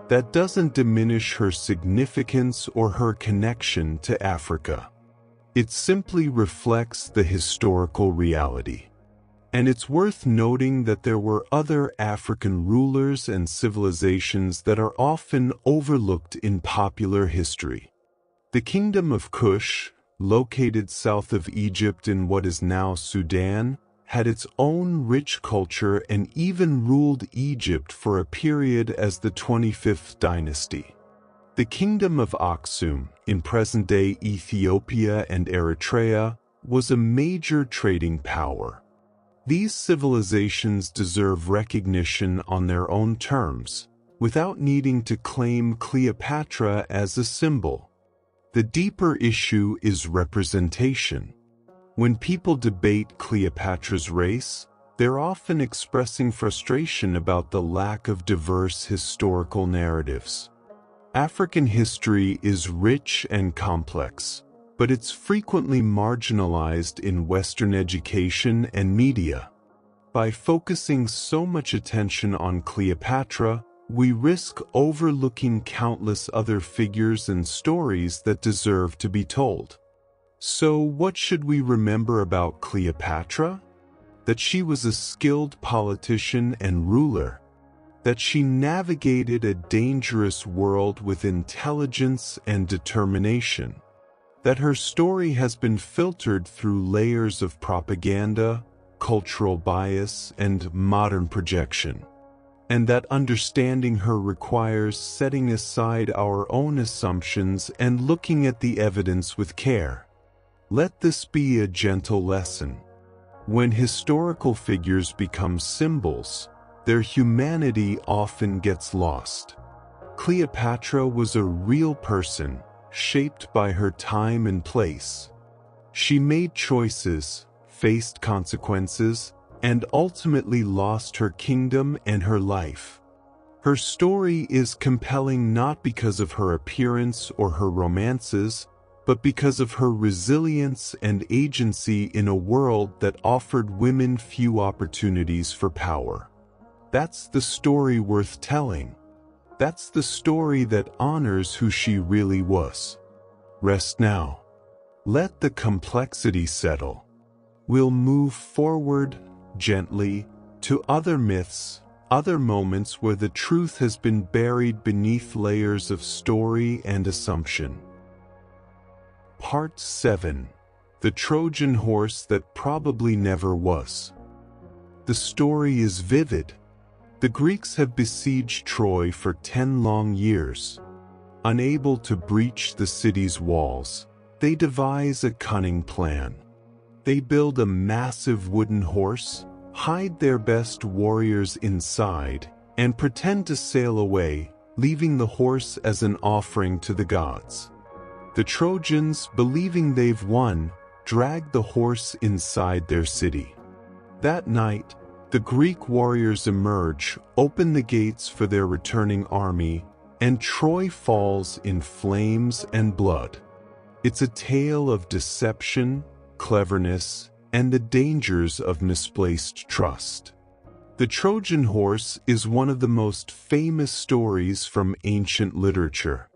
That doesn't diminish her significance or her connection to Africa. It simply reflects the historical reality. And it's worth noting that there were other African rulers and civilizations that are often overlooked in popular history. The Kingdom of Kush, located south of Egypt in what is now Sudan, had its own rich culture and even ruled Egypt for a period as the 25th dynasty. The Kingdom of Aksum, in present-day Ethiopia and Eritrea, was a major trading power. These civilizations deserve recognition on their own terms, without needing to claim Cleopatra as a symbol. The deeper issue is representation. When people debate Cleopatra's race, they're often expressing frustration about the lack of diverse historical narratives. African history is rich and complex, but it's frequently marginalized in Western education and media. By focusing so much attention on Cleopatra, we risk overlooking countless other figures and stories that deserve to be told. So, what should we remember about Cleopatra? That she was a skilled politician and ruler. That she navigated a dangerous world with intelligence and determination. That her story has been filtered through layers of propaganda, cultural bias, and modern projection. And that understanding her requires setting aside our own assumptions and looking at the evidence with care. Let this be a gentle lesson. When historical figures become symbols, their humanity often gets lost. Cleopatra was a real person, shaped by her time and place. She made choices, faced consequences, and ultimately lost her kingdom and her life. Her story is compelling not because of her appearance or her romances, but because of her resilience and agency in a world that offered women few opportunities for power. That's the story worth telling. That's the story that honors who she really was. Rest now. Let the complexity settle. We'll move forward, gently, to other myths, other moments where the truth has been buried beneath layers of story and assumption. Part 7. The Trojan Horse That Probably Never Was. The story is vivid. The Greeks have besieged Troy for 10 long years. Unable to breach the city's walls, they devise a cunning plan. They build a massive wooden horse, hide their best warriors inside, and pretend to sail away, leaving the horse as an offering to the gods. The Trojans, believing they've won, drag the horse inside their city. That night, the Greek warriors emerge, open the gates for their returning army, and Troy falls in flames and blood. It's a tale of deception, cleverness, and the dangers of misplaced trust. The Trojan horse is one of the most famous stories from ancient literature.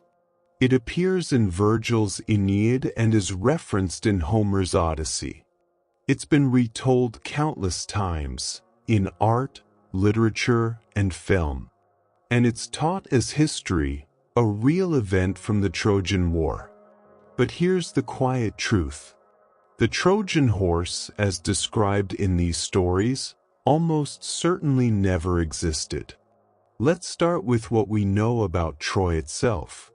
It appears in Virgil's Aeneid and is referenced in Homer's Odyssey. It's been retold countless times, in art, literature, and film. And it's taught as history, a real event from the Trojan War. But here's the quiet truth. The Trojan horse, as described in these stories, almost certainly never existed. Let's start with what we know about Troy itself.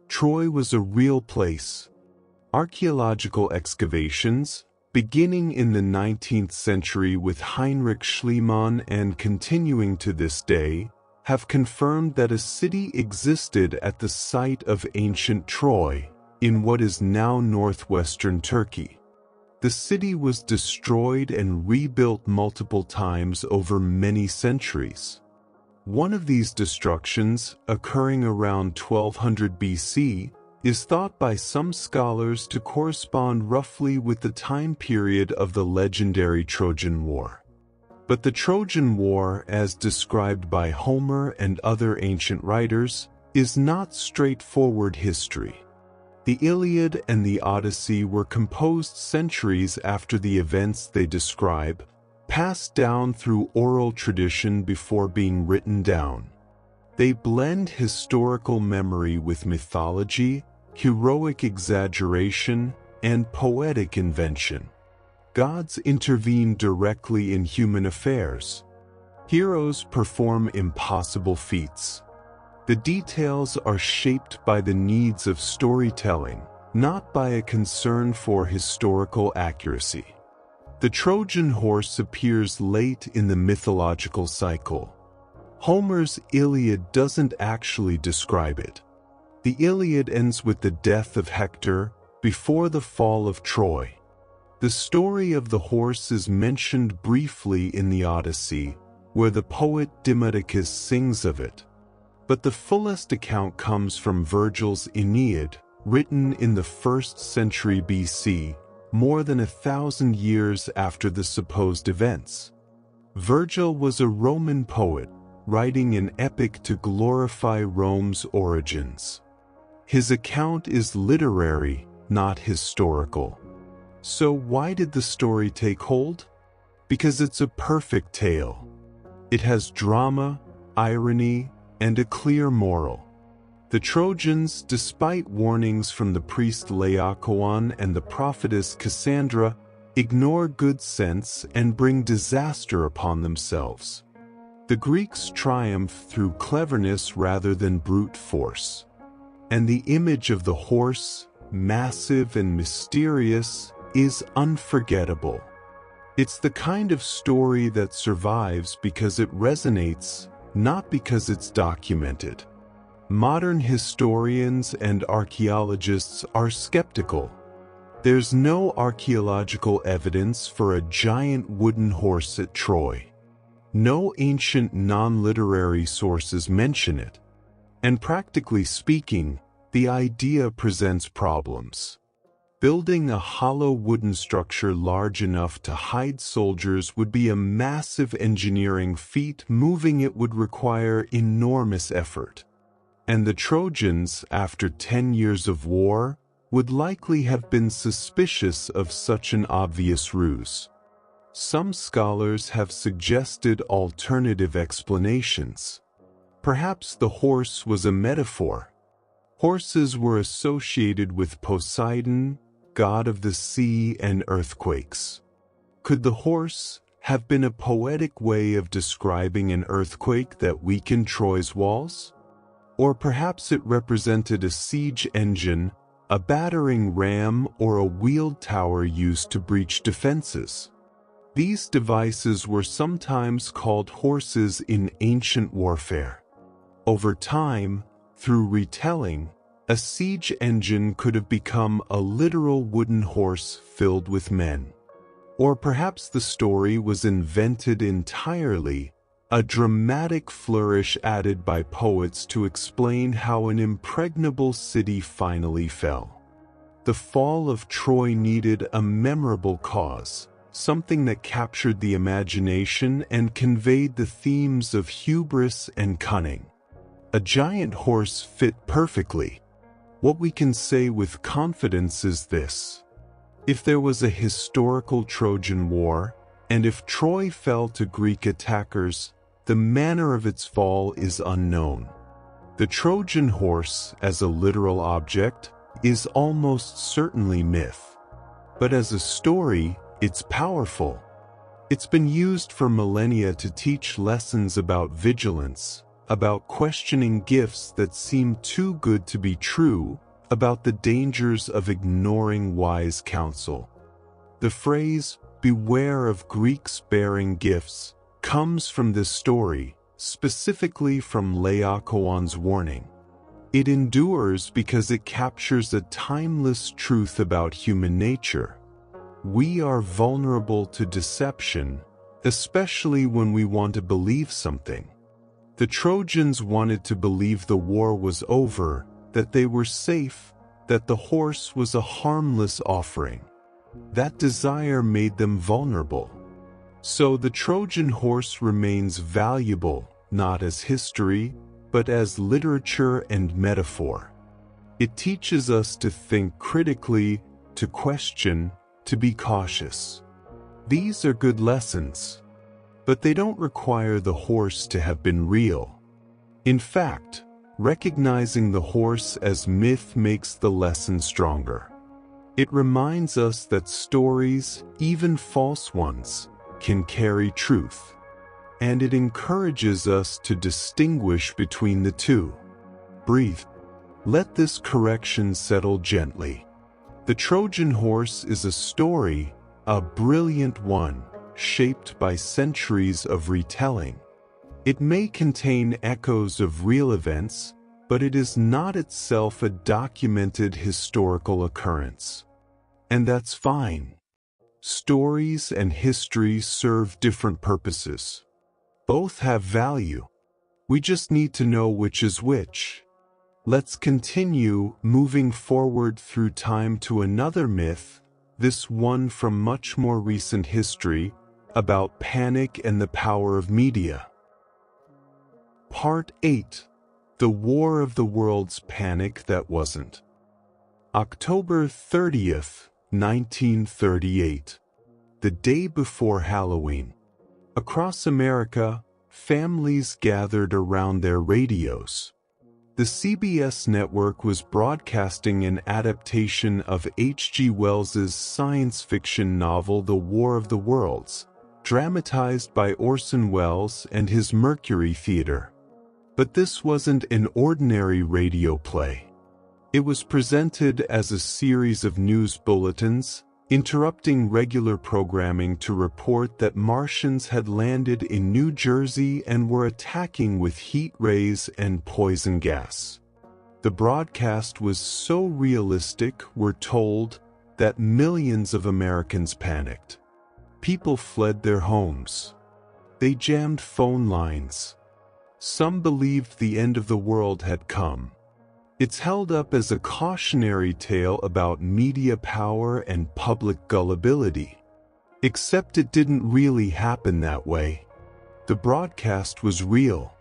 Troy was a real place. Archaeological excavations, beginning in the 19th century with Heinrich Schliemann and continuing to this day, have confirmed that a city existed at the site of ancient Troy, in what is now northwestern Turkey. The city was destroyed and rebuilt multiple times over many centuries. One of these destructions, occurring around 1200 BC, is thought by some scholars to correspond roughly with the time period of the legendary Trojan War. But the Trojan War, as described by Homer and other ancient writers, is not straightforward history. The Iliad and the Odyssey were composed centuries after the events they describe, passed down through oral tradition before being written down. They blend historical memory with mythology, heroic exaggeration, and poetic invention. Gods intervene directly in human affairs. Heroes perform impossible feats. The details are shaped by the needs of storytelling, not by a concern for historical accuracy. The Trojan horse appears late in the mythological cycle. Homer's Iliad doesn't actually describe it. The Iliad ends with the death of Hector, before the fall of Troy. The story of the horse is mentioned briefly in the Odyssey, where the poet Demodocus sings of it. But the fullest account comes from Virgil's Aeneid, written in the 1st century BC, more than 1,000 years after the supposed events. Virgil was a Roman poet, writing an epic to glorify Rome's origins. His account is literary, not historical. So why did the story take hold? Because it's a perfect tale. It has drama, irony, and a clear moral. The Trojans, despite warnings from the priest Laocoon and the prophetess Cassandra, ignore good sense and bring disaster upon themselves. The Greeks triumph through cleverness rather than brute force. And the image of the horse, massive and mysterious, is unforgettable. It's the kind of story that survives because it resonates, not because it's documented. Modern historians and archaeologists are skeptical. There's no archaeological evidence for a giant wooden horse at Troy. No ancient non-literary sources mention it. And practically speaking, the idea presents problems. Building a hollow wooden structure large enough to hide soldiers would be a massive engineering feat. Moving it would require enormous effort. And the Trojans, after 10 years of war, would likely have been suspicious of such an obvious ruse. Some scholars have suggested alternative explanations. Perhaps the horse was a metaphor. Horses were associated with Poseidon, god of the sea and earthquakes. Could the horse have been a poetic way of describing an earthquake that weakened Troy's walls? Or perhaps it represented a siege engine, a battering ram, or a wheeled tower used to breach defenses. These devices were sometimes called horses in ancient warfare. Over time, through retelling, a siege engine could have become a literal wooden horse filled with men. Or perhaps the story was invented entirely, a dramatic flourish added by poets to explain how an impregnable city finally fell. The fall of Troy needed a memorable cause, something that captured the imagination and conveyed the themes of hubris and cunning. A giant horse fit perfectly. What we can say with confidence is this: if there was a historical Trojan War, and if Troy fell to Greek attackers, the manner of its fall is unknown. The Trojan horse, as a literal object, is almost certainly myth. But as a story, it's powerful. It's been used for millennia to teach lessons about vigilance, about questioning gifts that seem too good to be true, about the dangers of ignoring wise counsel. The phrase, "beware of Greeks bearing gifts," comes from this story, specifically from Laocoon's warning. It endures because it captures a timeless truth about human nature. We are vulnerable to deception, especially when we want to believe something. The Trojans wanted to believe the war was over, that they were safe, that the horse was a harmless offering. That desire made them vulnerable. So the Trojan horse remains valuable, not as history, but as literature and metaphor. It teaches us to think critically, to question, to be cautious. These are good lessons, but they don't require the horse to have been real. In fact, recognizing the horse as myth makes the lesson stronger. It reminds us that stories, even false ones, can carry truth, and it encourages us to distinguish between the two. Breathe. Let this correction settle gently. The Trojan horse is a story, a brilliant one, shaped by centuries of retelling. It may contain echoes of real events, but it is not itself a documented historical occurrence. And that's fine. Stories and history serve different purposes. Both have value. We just need to know which is which. Let's continue moving forward through time to another myth, this one from much more recent history, about panic and the power of media. Part 8. The War of the Worlds Panic That Wasn't. October 30th, 1938. The day before Halloween. Across America, families gathered around their radios. The CBS network was broadcasting an adaptation of H.G. Wells's science fiction novel The War of the Worlds, dramatized by Orson Welles and his Mercury Theater. But this wasn't an ordinary radio play. It was presented as a series of news bulletins, interrupting regular programming to report that Martians had landed in New Jersey and were attacking with heat rays and poison gas. The broadcast was so realistic, we're told, that millions of Americans panicked. People fled their homes. They jammed phone lines. Some believed the end of the world had come. It's held up as a cautionary tale about media power and public gullibility. Except it didn't really happen that way. The broadcast was real.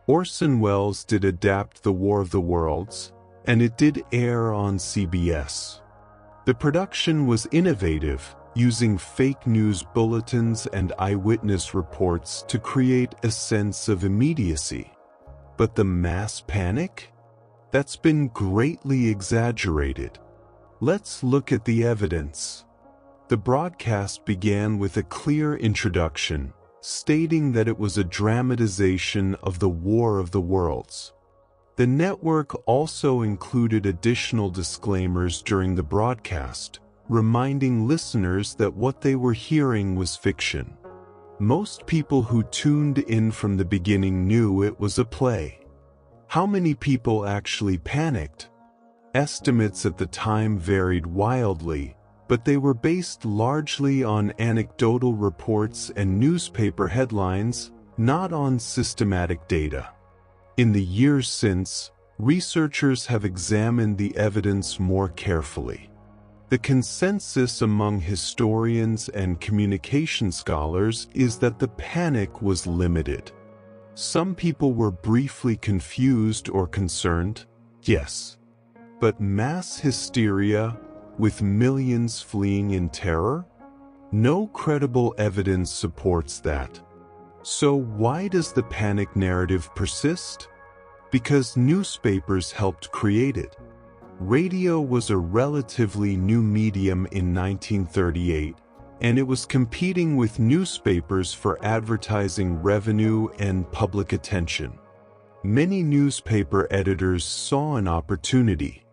Orson Welles did adapt The War of the Worlds, and it did air on CBS. The production was innovative, using fake news bulletins and eyewitness reports to create a sense of immediacy. But the mass panic? That's been greatly exaggerated. Let's look at the evidence. The broadcast began with a clear introduction, stating that it was a dramatization of the War of the Worlds. The network also included additional disclaimers during the broadcast, reminding listeners that what they were hearing was fiction. Most people who tuned in from the beginning knew it was a play. How many people actually panicked? Estimates at the time varied wildly, but they were based largely on anecdotal reports and newspaper headlines, not on systematic data. In the years since, researchers have examined the evidence more carefully. The consensus among historians and communication scholars is that the panic was limited. Some people were briefly confused or concerned, yes. But mass hysteria, with millions fleeing in terror? No credible evidence supports that. So why does the panic narrative persist? Because newspapers helped create it. Radio was a relatively new medium in 1938, and it was competing with newspapers for advertising revenue and public attention. Many newspaper editors saw an opportunity.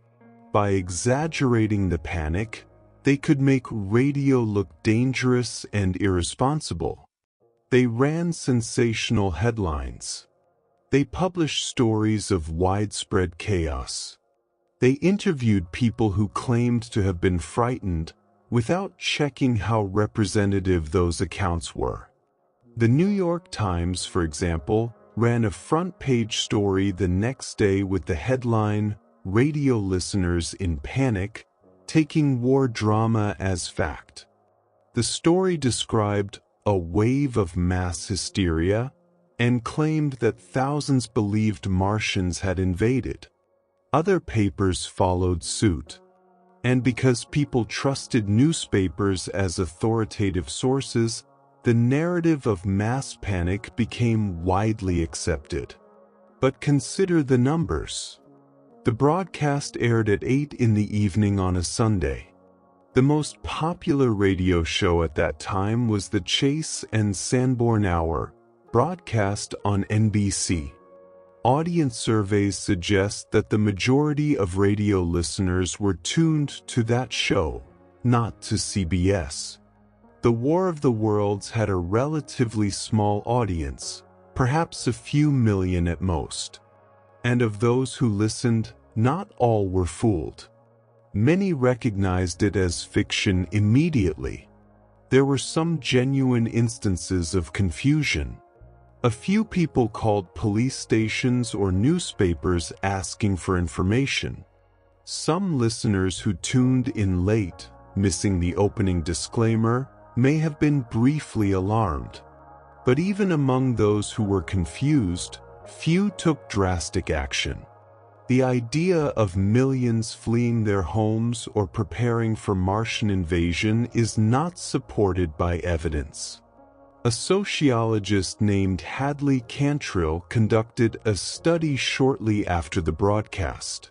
By exaggerating the panic, they could make radio look dangerous and irresponsible. They ran sensational headlines. They published stories of widespread chaos. They interviewed people who claimed to have been frightened without checking how representative those accounts were. The New York Times, for example, ran a front-page story the next day with the headline, "Radio Listeners in Panic, Taking War Drama as Fact." The story described a wave of mass hysteria and claimed that thousands believed Martians had invaded. Other papers followed suit. And because people trusted newspapers as authoritative sources, the narrative of mass panic became widely accepted. But consider the numbers. The broadcast aired at 8 in the evening on a Sunday. The most popular radio show at that time was the Chase and Sanborn Hour, broadcast on NBC. Audience surveys suggest that the majority of radio listeners were tuned to that show, not to CBS. The War of the Worlds had a relatively small audience, perhaps a few million at most. And of those who listened, not all were fooled. Many recognized it as fiction immediately. There were some genuine instances of confusion. A few people called police stations or newspapers asking for information. Some listeners who tuned in late, missing the opening disclaimer, may have been briefly alarmed. But even among those who were confused, few took drastic action. The idea of millions fleeing their homes or preparing for Martian invasion is not supported by evidence. A sociologist named Hadley Cantrill conducted a study shortly after the broadcast.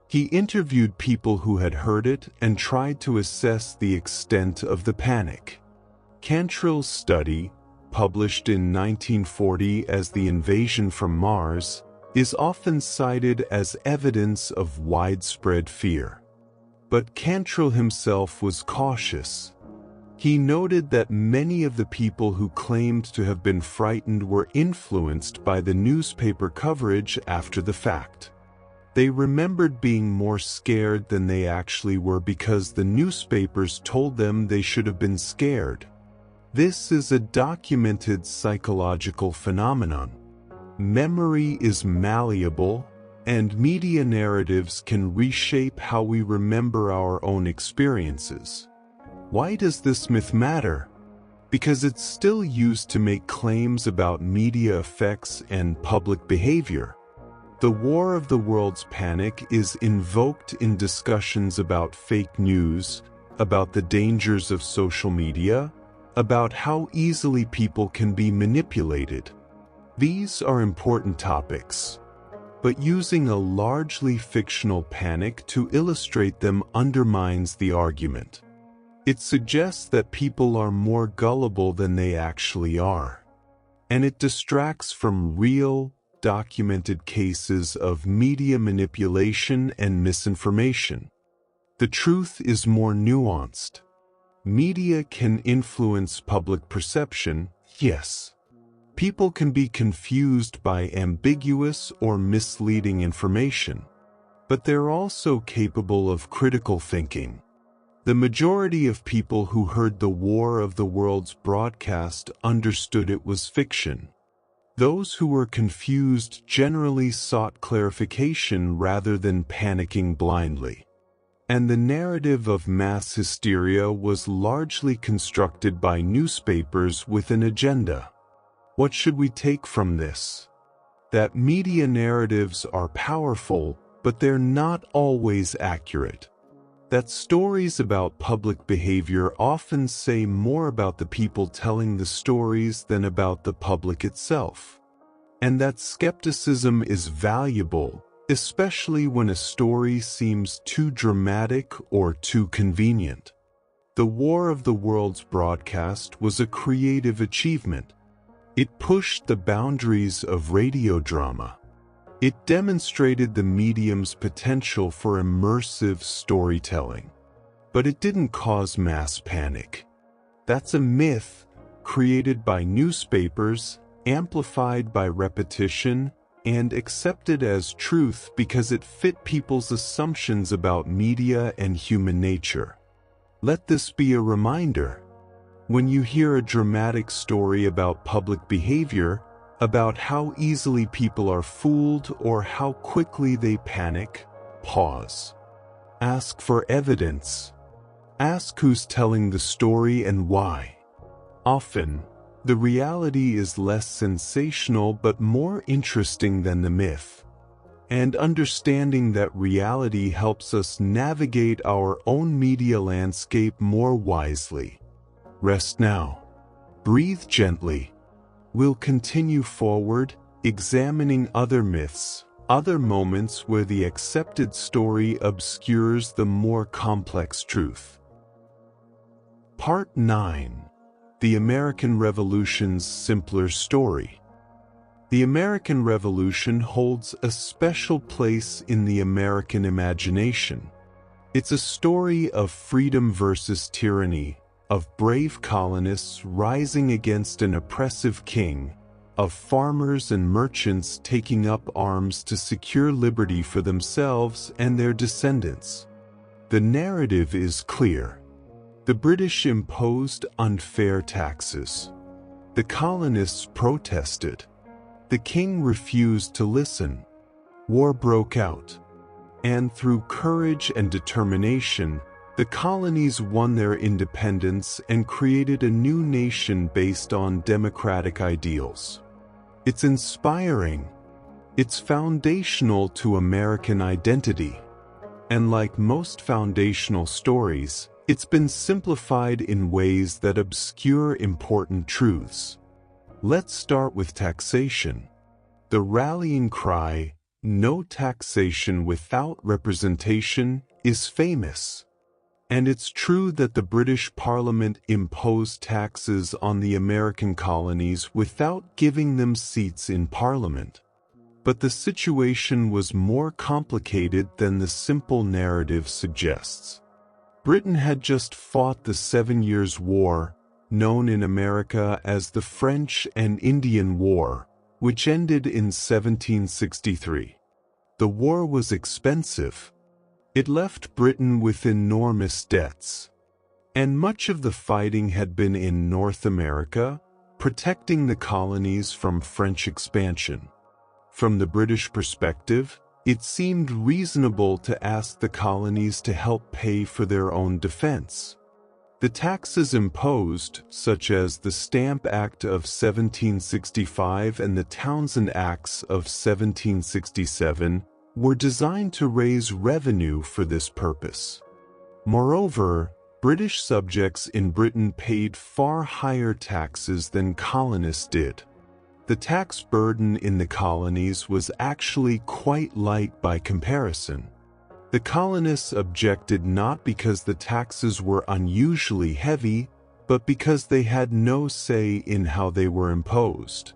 He interviewed people who had heard it and tried to assess the extent of the panic. Cantrill's study, published in 1940 as The Invasion from Mars, is often cited as evidence of widespread fear. But Cantrill himself was cautious. He noted that many of the people who claimed to have been frightened were influenced by the newspaper coverage after the fact. They remembered being more scared than they actually were because the newspapers told them they should have been scared. This is a documented psychological phenomenon. Memory is malleable, and media narratives can reshape how we remember our own experiences. Why does this myth matter? Because it's still used to make claims about media effects and public behavior. The War of the Worlds panic is invoked in discussions about fake news, about the dangers of social media, about how easily people can be manipulated. These are important topics, but using a largely fictional panic to illustrate them undermines the argument. It suggests that people are more gullible than they actually are, and it distracts from real, documented cases of media manipulation and misinformation. The truth is more nuanced. Media can influence public perception, yes. People can be confused by ambiguous or misleading information, but they're also capable of critical thinking. The majority of people who heard the War of the Worlds broadcast understood it was fiction. Those who were confused generally sought clarification rather than panicking blindly. And the narrative of mass hysteria was largely constructed by newspapers with an agenda. What should we take from this? That media narratives are powerful, but they're not always accurate. That stories about public behavior often say more about the people telling the stories than about the public itself. And that skepticism is valuable, especially when a story seems too dramatic or too convenient. The War of the Worlds broadcast was a creative achievement. It pushed the boundaries of radio drama. It demonstrated the medium's potential for immersive storytelling. But it didn't cause mass panic. That's a myth created by newspapers, amplified by repetition, and accepted as truth because it fit people's assumptions about media and human nature. Let this be a reminder. When you hear a dramatic story about public behavior, about how easily people are fooled or how quickly they panic, pause. Ask for evidence. Ask who's telling the story and why. Often, the reality is less sensational but more interesting than the myth. And understanding that reality helps us navigate our own media landscape more wisely. Rest now. Breathe gently. We'll continue forward, examining other myths, other moments where the accepted story obscures the more complex truth. Part 9. The American Revolution's Simpler Story. The American Revolution holds a special place in the American imagination. It's a story of freedom versus tyranny, of brave colonists rising against an oppressive king, of farmers and merchants taking up arms to secure liberty for themselves and their descendants. The narrative is clear. The British imposed unfair taxes. The colonists protested. The king refused to listen. War broke out. And through courage and determination, the colonies won their independence and created a new nation based on democratic ideals. It's inspiring. It's foundational to American identity. And like most foundational stories, it's been simplified in ways that obscure important truths. Let's start with taxation. The rallying cry, "No taxation without representation," is famous. And it's true that the British Parliament imposed taxes on the American colonies without giving them seats in Parliament. But the situation was more complicated than the simple narrative suggests. Britain had just fought the 7 Years' War, known in America as the French and Indian War, which ended in 1763. The war was expensive. It left Britain with enormous debts. And much of the fighting had been in North America, protecting the colonies from French expansion. From the British perspective, it seemed reasonable to ask the colonies to help pay for their own defense. The taxes imposed, such as the Stamp Act of 1765 and the Townshend Acts of 1767, were designed to raise revenue for this purpose. Moreover, British subjects in Britain paid far higher taxes than colonists did. The tax burden in the colonies was actually quite light by comparison. The colonists objected not because the taxes were unusually heavy, but because they had no say in how they were imposed.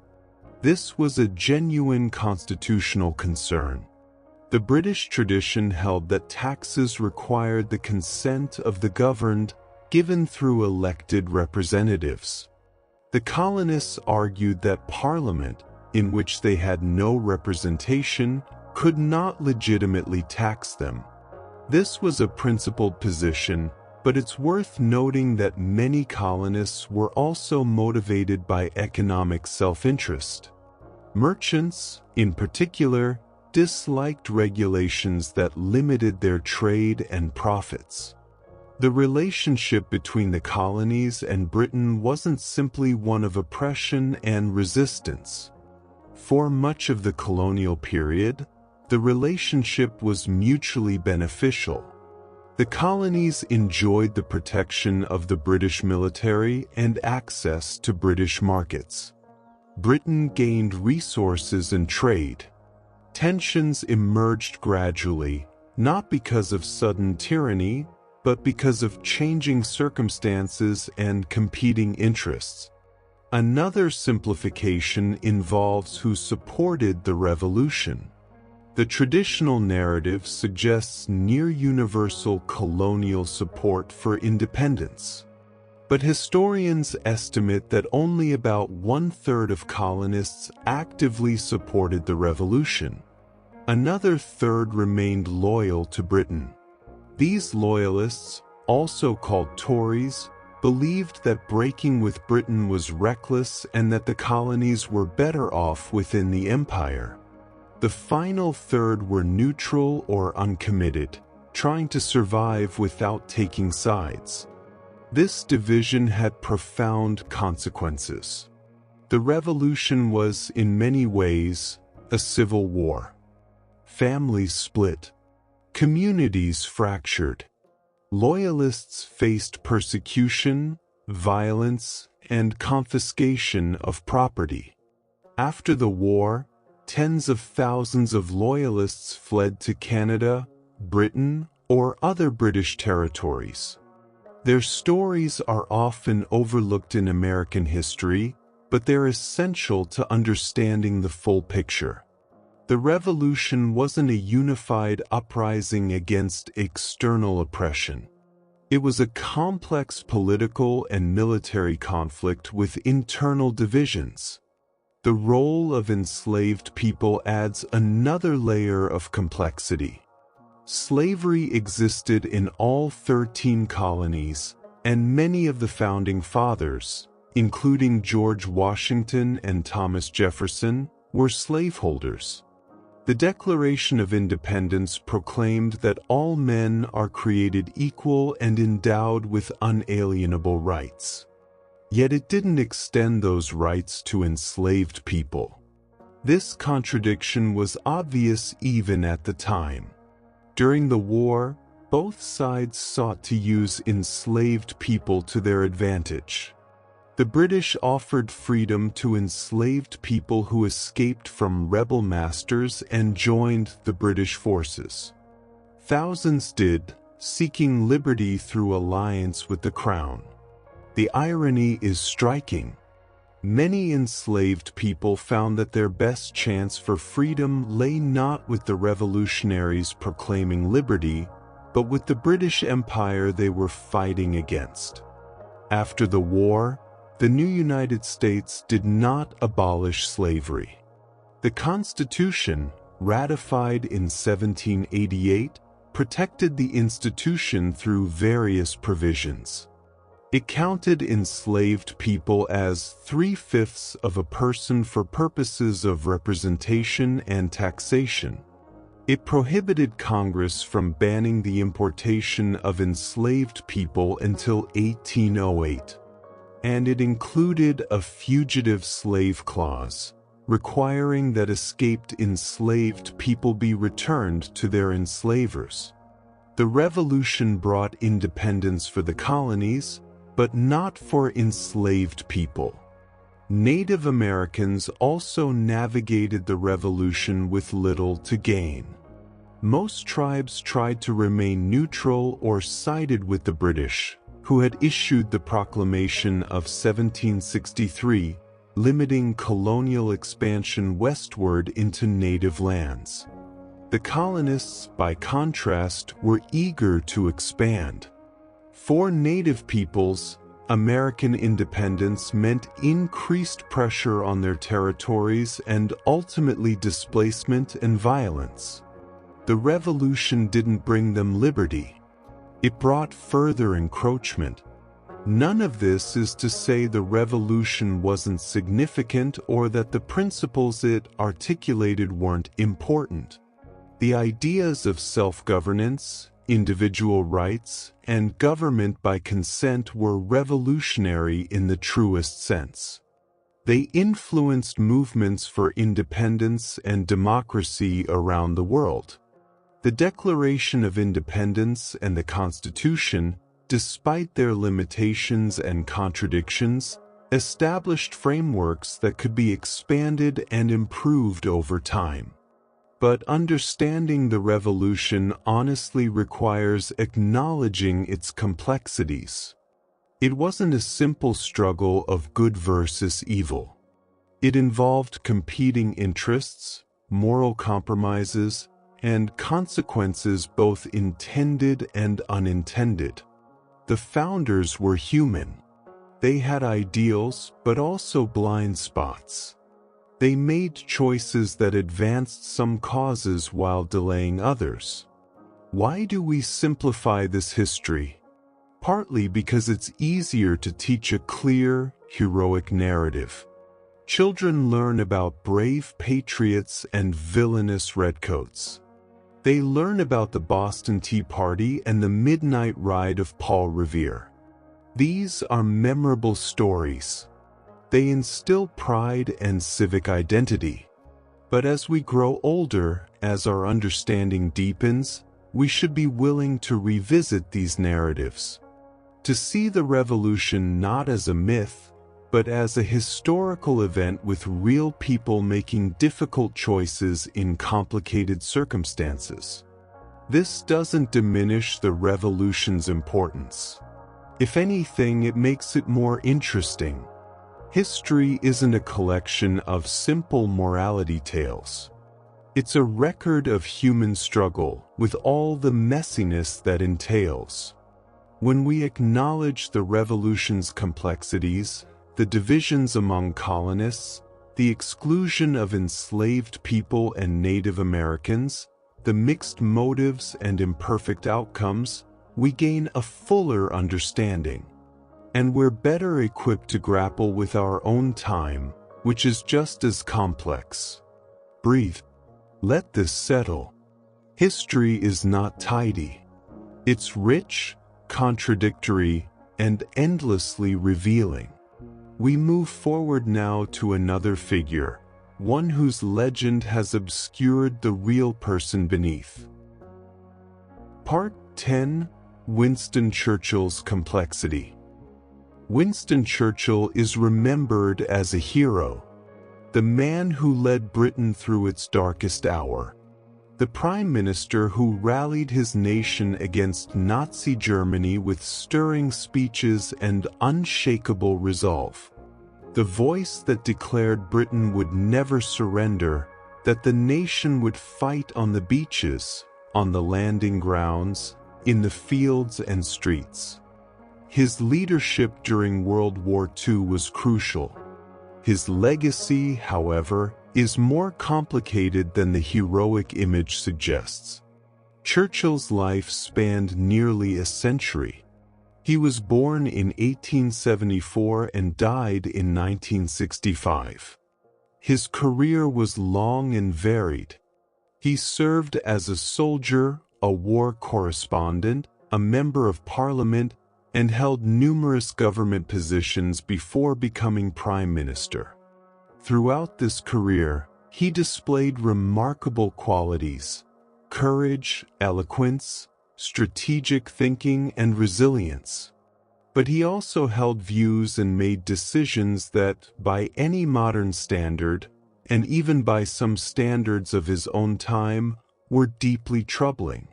This was a genuine constitutional concern. The British tradition held that taxes required the consent of the governed, given through elected representatives. The colonists argued that Parliament, in which they had no representation, could not legitimately tax them. This was a principled position, but it's worth noting that many colonists were also motivated by economic self-interest. Merchants, in particular, disliked regulations that limited their trade and profits. The relationship between the colonies and Britain wasn't simply one of oppression and resistance. For much of the colonial period, the relationship was mutually beneficial. The colonies enjoyed the protection of the British military and access to British markets. Britain gained resources and trade. Tensions emerged gradually, not because of sudden tyranny, but because of changing circumstances and competing interests. Another simplification involves who supported the revolution. The traditional narrative suggests near-universal colonial support for independence. But historians estimate that only about 1/3 of colonists actively supported the revolution. Another third remained loyal to Britain. These loyalists, also called Tories, believed that breaking with Britain was reckless and that the colonies were better off within the empire. The final third were neutral or uncommitted, trying to survive without taking sides. This division had profound consequences. The revolution was, in many ways, a civil war. Families split. Communities fractured. Loyalists faced persecution, violence, and confiscation of property. After the war, tens of thousands of loyalists fled to Canada, Britain, or other British territories. Their stories are often overlooked in American history, but they're essential to understanding the full picture. The revolution wasn't a unified uprising against external oppression. It was a complex political and military conflict with internal divisions. The role of enslaved people adds another layer of complexity. Slavery existed in all 13 colonies, and many of the founding fathers, including George Washington and Thomas Jefferson, were slaveholders. The Declaration of Independence proclaimed that all men are created equal and endowed with unalienable rights. Yet it didn't extend those rights to enslaved people. This contradiction was obvious even at the time. During the war, both sides sought to use enslaved people to their advantage. The British offered freedom to enslaved people who escaped from rebel masters and joined the British forces. Thousands did, seeking liberty through alliance with the Crown. The irony is striking. Many enslaved people found that their best chance for freedom lay not with the revolutionaries proclaiming liberty, but with the British Empire they were fighting against. After the war, the new United States did not abolish slavery. The Constitution, ratified in 1788, protected the institution through various provisions. It counted enslaved people as 3/5 of a person for purposes of representation and taxation. It prohibited Congress from banning the importation of enslaved people until 1808. And it included a fugitive slave clause, requiring that escaped enslaved people be returned to their enslavers. The Revolution brought independence for the colonies, but not for enslaved people. Native Americans also navigated the Revolution with little to gain. Most tribes tried to remain neutral or sided with the British, who had issued the Proclamation of 1763, limiting colonial expansion westward into native lands. The colonists, by contrast, were eager to expand. For native peoples, American independence meant increased pressure on their territories and ultimately displacement and violence. The Revolution didn't bring them liberty. It brought further encroachment. None of this is to say the Revolution wasn't significant or that the principles it articulated weren't important. The ideas of self-governance, individual rights, and government by consent were revolutionary in the truest sense. They influenced movements for independence and democracy around the world. The Declaration of Independence and the Constitution, despite their limitations and contradictions, established frameworks that could be expanded and improved over time. But understanding the Revolution honestly requires acknowledging its complexities. It wasn't a simple struggle of good versus evil. It involved competing interests, moral compromises, and consequences both intended and unintended. The founders were human. They had ideals, but also blind spots. They made choices that advanced some causes while delaying others. Why do we simplify this history? Partly because it's easier to teach a clear, heroic narrative. Children learn about brave patriots and villainous redcoats. They learn about the Boston Tea Party and the midnight ride of Paul Revere. These are memorable stories. They instill pride and civic identity. But as we grow older, as our understanding deepens, we should be willing to revisit these narratives. To see the Revolution not as a myth, but as a historical event with real people making difficult choices in complicated circumstances. This doesn't diminish the Revolution's importance. If anything, it makes it more interesting. History isn't a collection of simple morality tales. It's a record of human struggle with all the messiness that entails. When we acknowledge the Revolution's complexities, the divisions among colonists, the exclusion of enslaved people and Native Americans, the mixed motives and imperfect outcomes, we gain a fuller understanding. and we're better equipped to grapple with our own time, which is just as complex. Breathe. Let this settle. History is not tidy. It's rich, contradictory, and endlessly revealing. We move forward now to another figure, one whose legend has obscured the real person beneath. Part 10. Winston Churchill's Complexity. Winston Churchill is remembered as a hero, the man who led Britain through its darkest hour, the prime minister who rallied his nation against Nazi Germany with stirring speeches and unshakable resolve, the voice that declared Britain would never surrender, that the nation would fight on the beaches, on the landing grounds, in the fields and streets. His leadership during World War II was crucial. His legacy, however, is more complicated than the heroic image suggests. Churchill's life spanned nearly a century. He was born in 1874 and died in 1965. His career was long and varied. He served as a soldier, a war correspondent, a member of parliament, and held numerous government positions before becoming prime minister. Throughout this career, he displayed remarkable qualities: courage, eloquence, strategic thinking, and resilience. But he also held views and made decisions that, by any modern standard, and even by some standards of his own time, were deeply troubling.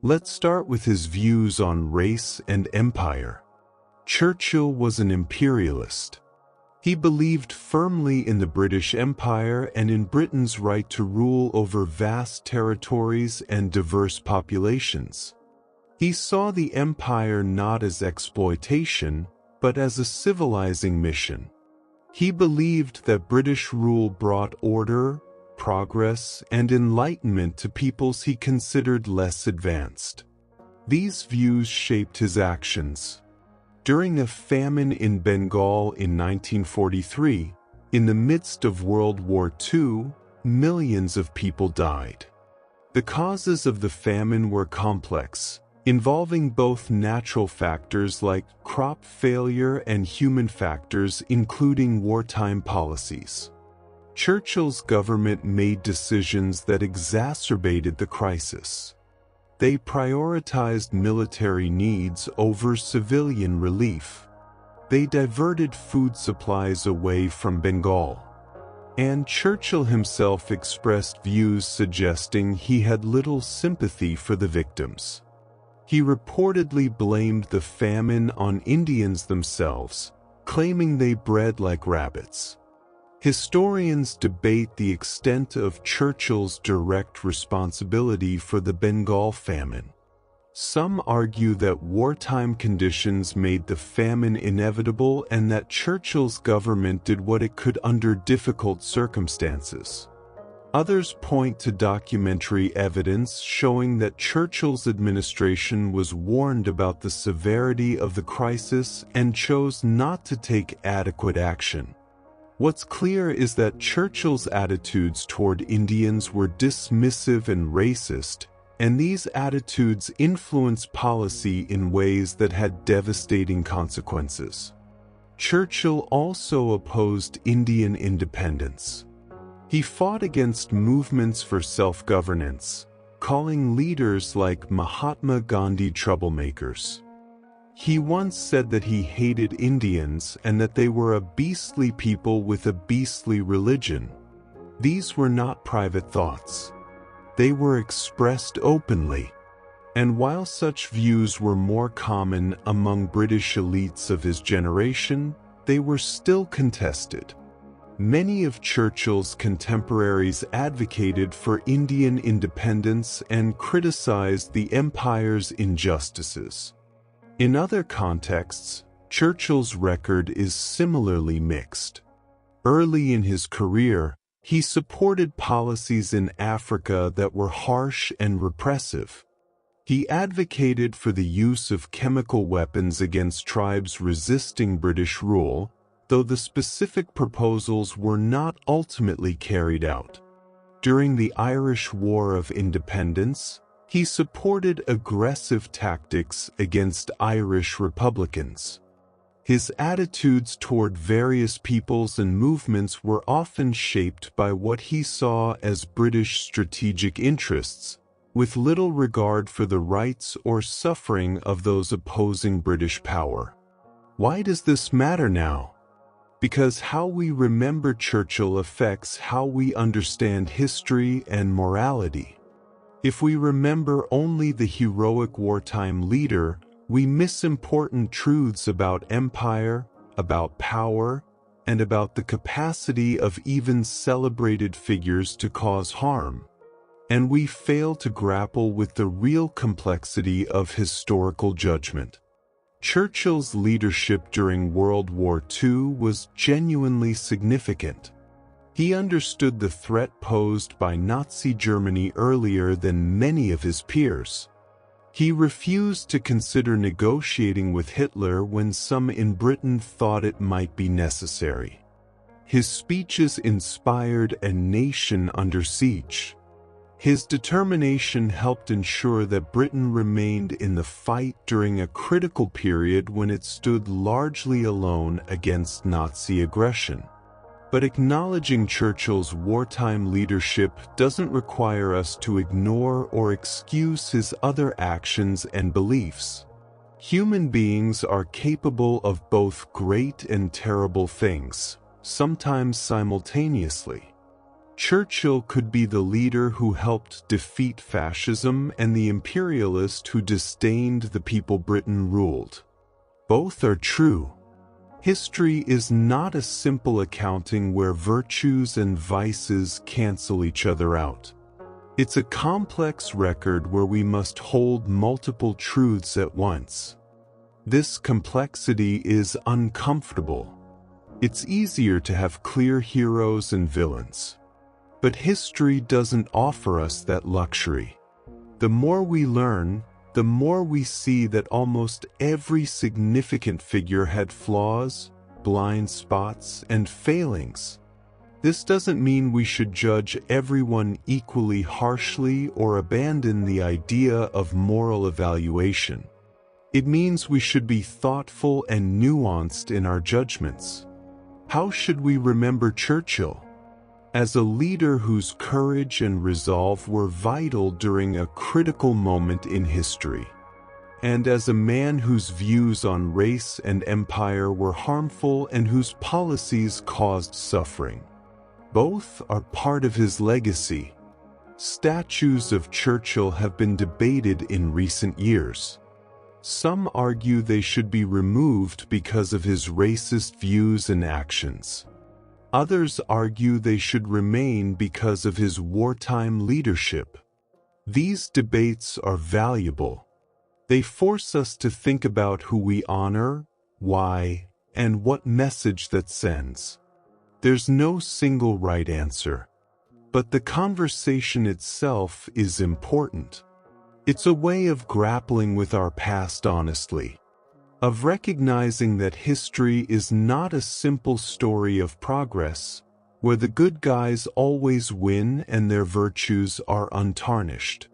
Let's start with his views on race and empire. Churchill was an imperialist. He believed firmly in the British Empire and in Britain's right to rule over vast territories and diverse populations. He saw the empire not as exploitation, but as a civilizing mission. He believed that British rule brought order, progress, and enlightenment to peoples he considered less advanced. These views shaped his actions. During a famine in Bengal in 1943, in the midst of World War II, millions of people died. The causes of the famine were complex, involving both natural factors like crop failure and human factors including wartime policies. Churchill's government made decisions that exacerbated the crisis. They prioritized military needs over civilian relief. They diverted food supplies away from Bengal. And Churchill himself expressed views suggesting he had little sympathy for the victims. He reportedly blamed the famine on Indians themselves, claiming they bred like rabbits. Historians debate the extent of Churchill's direct responsibility for the Bengal famine. Some argue that wartime conditions made the famine inevitable and that Churchill's government did what it could under difficult circumstances. Others point to documentary evidence showing that Churchill's administration was warned about the severity of the crisis and chose not to take adequate action. What's clear is that Churchill's attitudes toward Indians were dismissive and racist, and these attitudes influenced policy in ways that had devastating consequences. Churchill also opposed Indian independence. He fought against movements for self-governance, calling leaders like Mahatma Gandhi troublemakers. He once said that he hated Indians and that they were a beastly people with a beastly religion. These were not private thoughts. They were expressed openly. And while such views were more common among British elites of his generation, they were still contested. Many of Churchill's contemporaries advocated for Indian independence and criticized the empire's injustices. In other contexts, Churchill's record is similarly mixed. Early in his career, he supported policies in Africa that were harsh and repressive. He advocated for the use of chemical weapons against tribes resisting British rule, though the specific proposals were not ultimately carried out. During the Irish War of Independence, he supported aggressive tactics against Irish Republicans. His attitudes toward various peoples and movements were often shaped by what he saw as British strategic interests, with little regard for the rights or suffering of those opposing British power. Why does this matter now? Because how we remember Churchill affects how we understand history and morality. If we remember only the heroic wartime leader, we miss important truths about empire, about power, and about the capacity of even celebrated figures to cause harm. And we fail to grapple with the real complexity of historical judgment. Churchill's leadership during World War II was genuinely significant. He understood the threat posed by Nazi Germany earlier than many of his peers. He refused to consider negotiating with Hitler when some in Britain thought it might be necessary. His speeches inspired a nation under siege. His determination helped ensure that Britain remained in the fight during a critical period when it stood largely alone against Nazi aggression. But acknowledging Churchill's wartime leadership doesn't require us to ignore or excuse his other actions and beliefs. Human beings are capable of both great and terrible things, sometimes simultaneously. Churchill could be the leader who helped defeat fascism and the imperialist who disdained the people Britain ruled. Both are true. History is not a simple accounting where virtues and vices cancel each other out. It's a complex record where we must hold multiple truths at once. This complexity is uncomfortable. It's easier to have clear heroes and villains. But history doesn't offer us that luxury. The more we learn, the more we see that almost every significant figure had flaws, blind spots, and failings. This doesn't mean we should judge everyone equally harshly or abandon the idea of moral evaluation. It means we should be thoughtful and nuanced in our judgments. How should we remember Churchill? As a leader whose courage and resolve were vital during a critical moment in history, and as a man whose views on race and empire were harmful and whose policies caused suffering. Both are part of his legacy. Statues of Churchill have been debated in recent years. Some argue they should be removed because of his racist views and actions. Others argue they should remain because of his wartime leadership. These debates are valuable. They force us to think about who we honor, why, and what message that sends. There's no single right answer, but the conversation itself is important. It's a way of grappling with our past honestly, of recognizing that history is not a simple story of progress, where the good guys always win and their virtues are untarnished.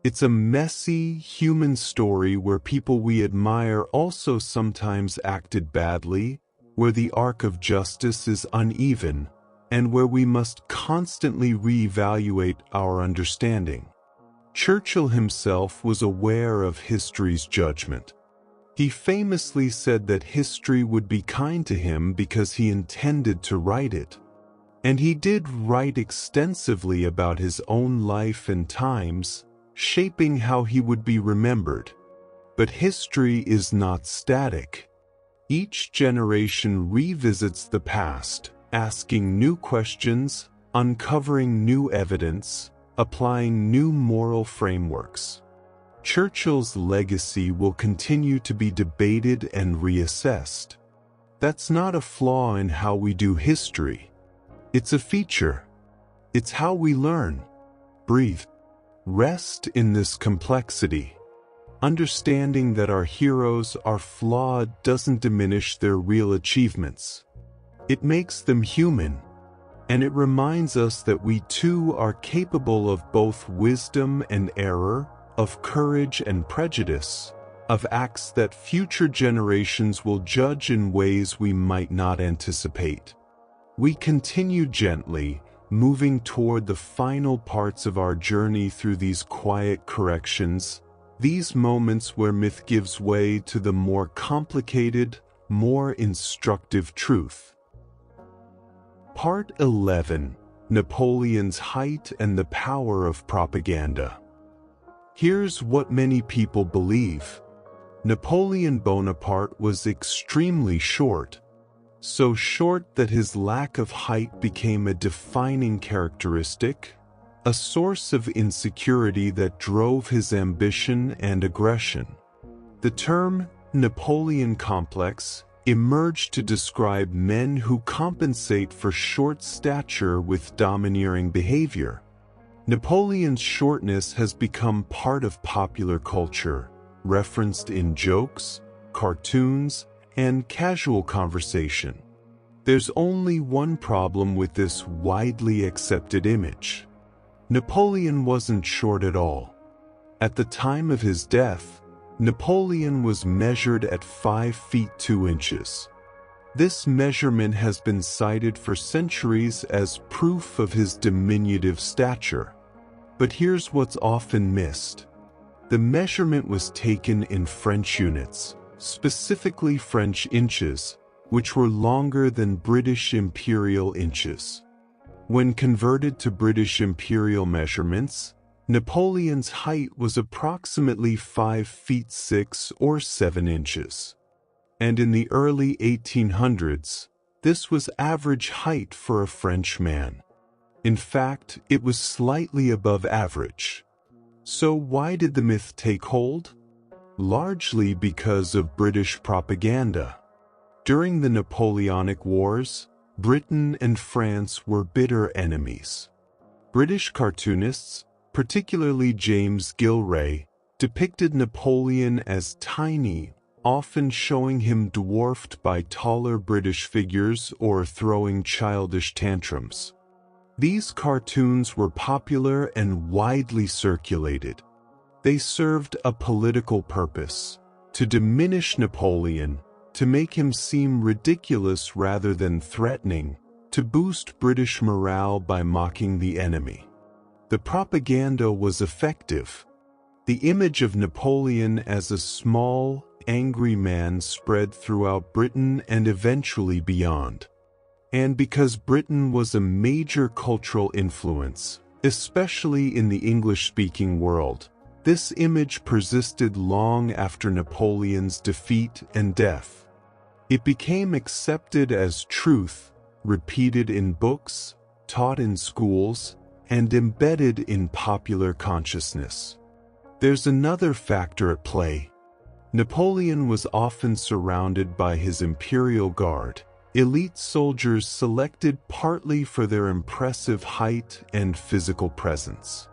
It's a messy, human story where people we admire also sometimes acted badly, where the arc of justice is uneven, and where we must constantly reevaluate our understanding. Churchill himself was aware of history's judgment. He famously said that history would be kind to him because he intended to write it. And he did write extensively about his own life and times, shaping how he would be remembered. But history is not static. Each generation revisits the past, asking new questions, uncovering new evidence, applying new moral frameworks. Churchill's legacy will continue to be debated and reassessed. That's not a flaw in how we do history. It's a feature. It's how we learn, breathe, rest in this complexity. Understanding that our heroes are flawed doesn't diminish their real achievements. It makes them human, and it reminds us that we too are capable of both wisdom and error, of courage and prejudice, of acts that future generations will judge in ways we might not anticipate. We continue gently, moving toward the final parts of our journey through these quiet corrections, these moments where myth gives way to the more complicated, more instructive truth. Part 11: Napoleon's Height and the Power of Propaganda. Here's what many people believe. Napoleon Bonaparte was extremely short, so short that his lack of height became a defining characteristic, a source of insecurity that drove his ambition and aggression. The term Napoleon complex emerged to describe men who compensate for short stature with domineering behavior. Napoleon's shortness has become part of popular culture, referenced in jokes, cartoons, and casual conversation. There's only one problem with this widely accepted image. Napoleon wasn't short at all. At the time of his death, Napoleon was measured at 5 feet 2 inches. This measurement has been cited for centuries as proof of his diminutive stature. But here's what's often missed. The measurement was taken in French units, specifically French inches, which were longer than British imperial inches. When converted to British imperial measurements, Napoleon's height was approximately 5 feet 6 or 7 inches. And in the early 1800s, this was average height for a French man. In fact, it was slightly above average. So why did the myth take hold? Largely because of British propaganda. During the Napoleonic Wars, Britain and France were bitter enemies. British cartoonists, particularly James Gilray, depicted Napoleon as tiny, often showing him dwarfed by taller British figures or throwing childish tantrums. These cartoons were popular and widely circulated. They served a political purpose: to diminish Napoleon, to make him seem ridiculous rather than threatening, to boost British morale by mocking the enemy. The propaganda was effective. The image of Napoleon as a small, angry man spread throughout Britain and eventually beyond. And because Britain was a major cultural influence, especially in the English-speaking world, this image persisted long after Napoleon's defeat and death. It became accepted as truth, repeated in books, taught in schools, and embedded in popular consciousness. There's another factor at play. Napoleon was often surrounded by his imperial guard, elite soldiers selected partly for their impressive height and physical presence.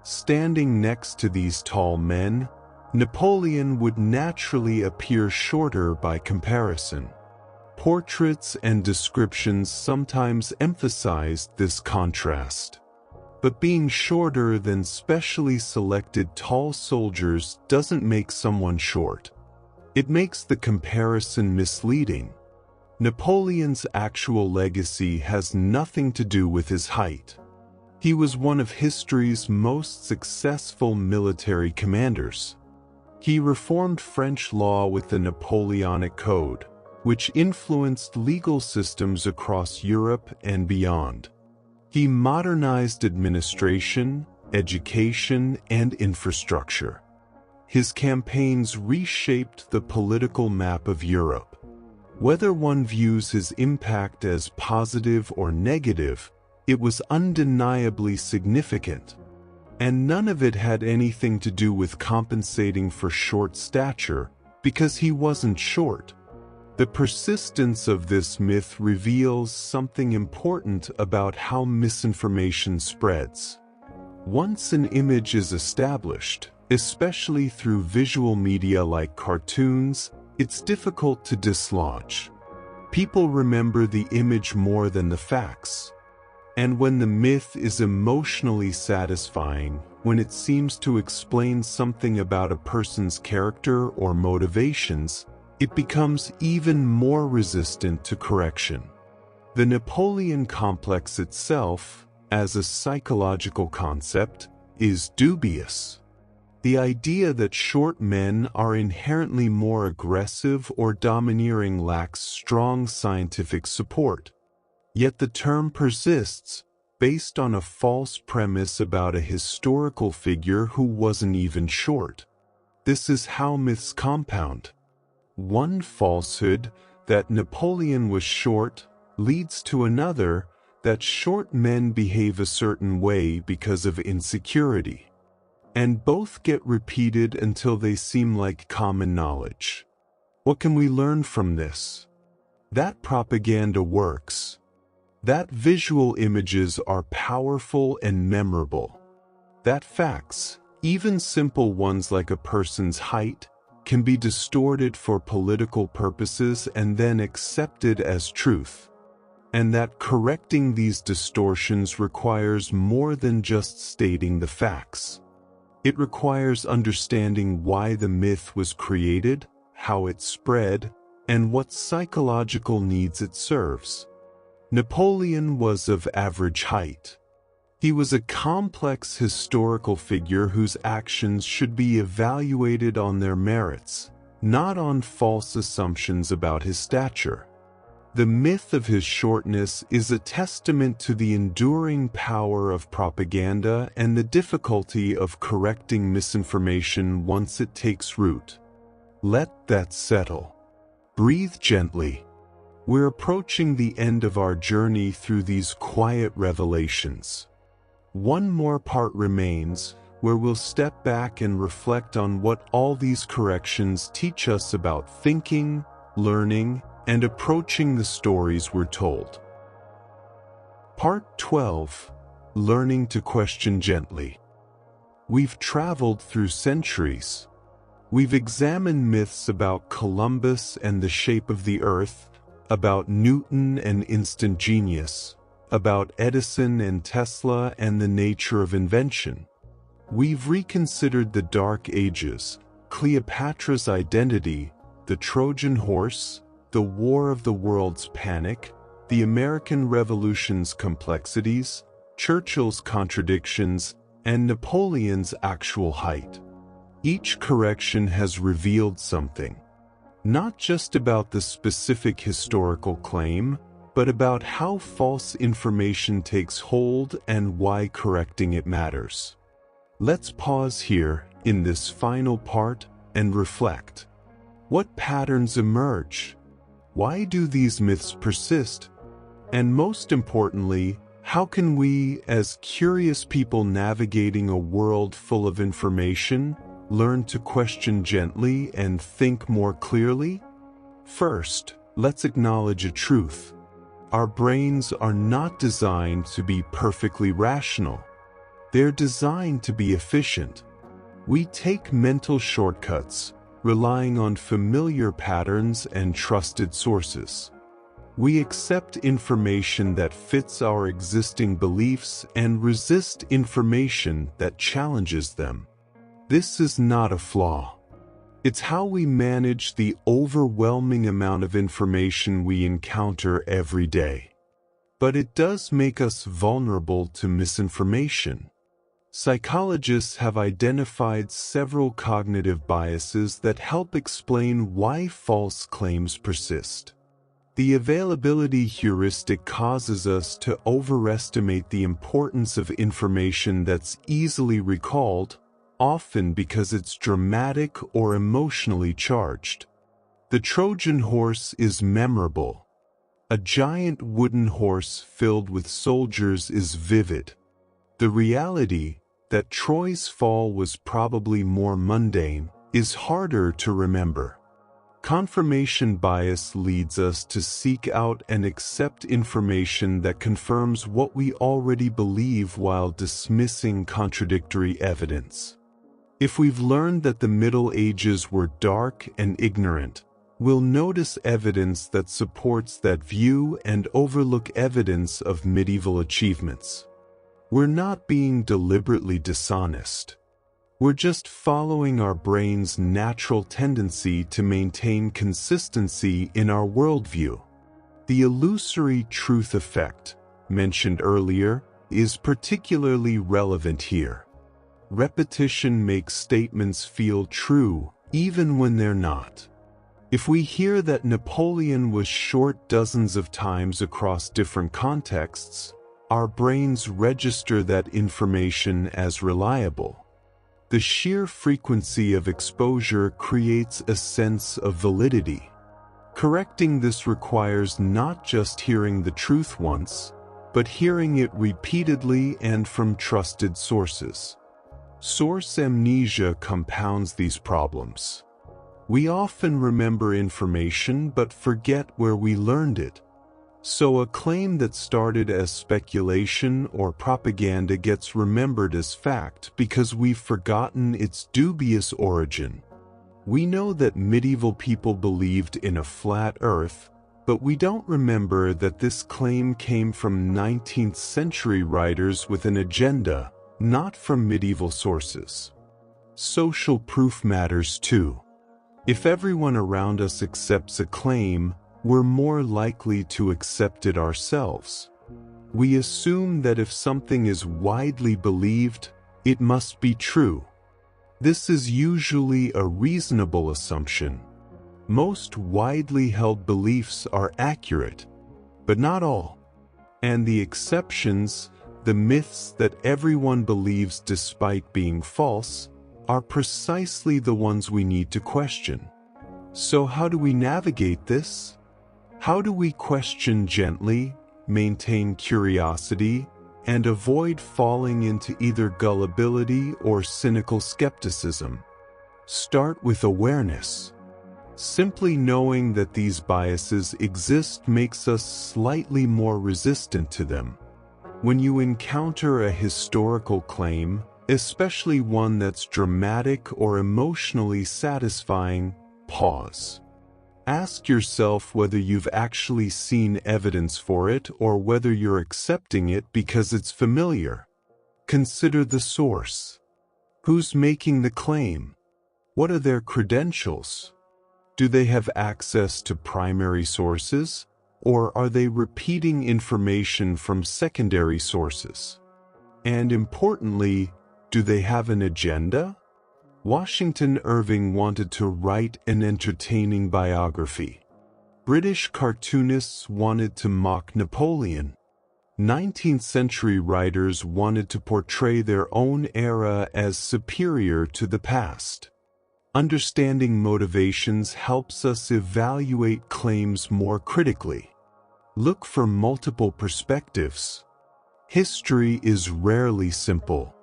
Standing next to these tall men, Napoleon would naturally appear shorter by comparison. Portraits and descriptions sometimes emphasized this contrast. But being shorter than specially selected tall soldiers doesn't make someone short. It makes the comparison misleading. Napoleon's actual legacy has nothing to do with his height. He was one of history's most successful military commanders. He reformed French law with the Napoleonic Code, which influenced legal systems across Europe and beyond. He modernized administration, education, and infrastructure. His campaigns reshaped the political map of Europe. Whether one views his impact as positive or negative, it was undeniably significant. And none of it had anything to do with compensating for short stature, because he wasn't short. The persistence of this myth reveals something important about how misinformation spreads. Once an image is established, Especially through visual media like cartoons, it's difficult to dislodge. People remember the image more than the facts. And when the myth is emotionally satisfying, when it seems to explain something about a person's character or motivations, it becomes even more resistant to correction. The Napoleon complex itself, as a psychological concept, is dubious. The idea that short men are inherently more aggressive or domineering lacks strong scientific support. Yet the term persists, based on a false premise about a historical figure who wasn't even short. This is how myths compound. One falsehood, that Napoleon was short, leads to another, that short men behave a certain way because of insecurity. And both get repeated until they seem like common knowledge. What can we learn from this? That propaganda works. That visual images are powerful and memorable. That facts, even simple ones like a person's height, can be distorted for political purposes and then accepted as truth. And that correcting these distortions requires more than just stating the facts. It requires understanding why the myth was created, how it spread, and what psychological needs it serves. Napoleon was of average height. He was a complex historical figure whose actions should be evaluated on their merits, not on false assumptions about his stature. The myth of his shortness is a testament to the enduring power of propaganda and the difficulty of correcting misinformation once it takes root. Let that settle. Breathe gently. We're approaching the end of our journey through these quiet revelations. One more part remains, where we'll step back and reflect on what all these corrections teach us about thinking, learning, and approaching the stories we're told. Part 12. Learning to question gently. We've traveled through centuries. We've examined myths about Columbus and the shape of the earth, about Newton and instant genius, about Edison and Tesla and the nature of invention. We've reconsidered the Dark Ages, Cleopatra's identity, the Trojan horse, the War of the Worlds panic, the American Revolution's complexities, Churchill's contradictions, and Napoleon's actual height. Each correction has revealed something, not just about the specific historical claim, but about how false information takes hold and why correcting it matters. Let's pause here in this final part and reflect. What patterns emerge? Why do these myths persist? And most importantly, how can we, as curious people navigating a world full of information, learn to question gently and think more clearly? First, let's acknowledge a truth. Our brains are not designed to be perfectly rational. They're designed to be efficient. We take mental shortcuts, relying on familiar patterns and trusted sources. We accept information that fits our existing beliefs and resist information that challenges them. This is not a flaw. It's how we manage the overwhelming amount of information we encounter every day. But it does make us vulnerable to misinformation. Psychologists have identified several cognitive biases that help explain why false claims persist. The availability heuristic causes us to overestimate the importance of information that's easily recalled, often because it's dramatic or emotionally charged. The Trojan horse is memorable. A giant wooden horse filled with soldiers is vivid. The reality, that Troy's fall was probably more mundane, is harder to remember. Confirmation bias leads us to seek out and accept information that confirms what we already believe while dismissing contradictory evidence. If we've learned that the Middle Ages were dark and ignorant, we'll notice evidence that supports that view and overlook evidence of medieval achievements. We're not being deliberately dishonest. We're just following our brain's natural tendency to maintain consistency in our worldview. The illusory truth effect, mentioned earlier, is particularly relevant here. Repetition makes statements feel true, even when they're not. If we hear that Napoleon was short dozens of times across different contexts, our brains register that information as reliable. The sheer frequency of exposure creates a sense of validity. Correcting this requires not just hearing the truth once, but hearing it repeatedly and from trusted sources. Source amnesia compounds these problems. We often remember information but forget where we learned it. So a claim that started as speculation or propaganda gets remembered as fact because we've forgotten its dubious origin. We know that medieval people believed in a flat earth, but we don't remember that this claim came from 19th century writers with an agenda, not from medieval sources. Social proof matters too. If everyone around us accepts a claim, we're more likely to accept it ourselves. We assume that if something is widely believed, it must be true. This is usually a reasonable assumption. Most widely held beliefs are accurate, but not all. And the exceptions, the myths that everyone believes despite being false, are precisely the ones we need to question. So how do we navigate this? How do we question gently, maintain curiosity, and avoid falling into either gullibility or cynical skepticism? Start with awareness. Simply knowing that these biases exist makes us slightly more resistant to them. When you encounter a historical claim, especially one that's dramatic or emotionally satisfying, pause. Ask yourself whether you've actually seen evidence for it or whether you're accepting it because it's familiar. Consider the source. Who's making the claim? What are their credentials? Do they have access to primary sources, or are they repeating information from secondary sources? And importantly, do they have an agenda? Washington Irving wanted to write an entertaining biography. British cartoonists wanted to mock Napoleon. 19th century writers wanted to portray their own era as superior to the past. Understanding motivations helps us evaluate claims more critically. Look for multiple perspectives. History is rarely simple.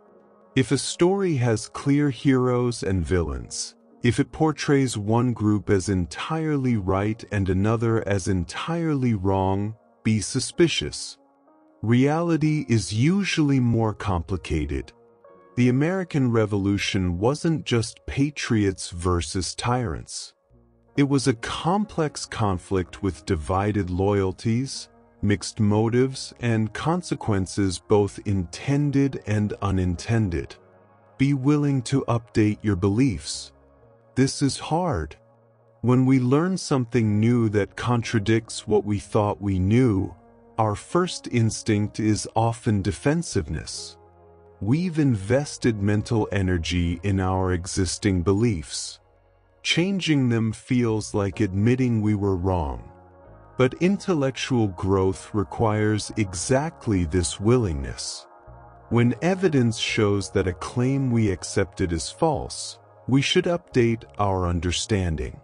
If a story has clear heroes and villains, if it portrays one group as entirely right and another as entirely wrong, be suspicious. Reality is usually more complicated. The American Revolution wasn't just patriots versus tyrants. It was a complex conflict with divided loyalties, mixed motives, and consequences both intended and unintended. Be willing to update your beliefs. This is hard. When we learn something new that contradicts what we thought we knew, our first instinct is often defensiveness. We've invested mental energy in our existing beliefs. Changing them feels like admitting we were wrong. But intellectual growth requires exactly this willingness. When evidence shows that a claim we accepted is false, we should update our understanding.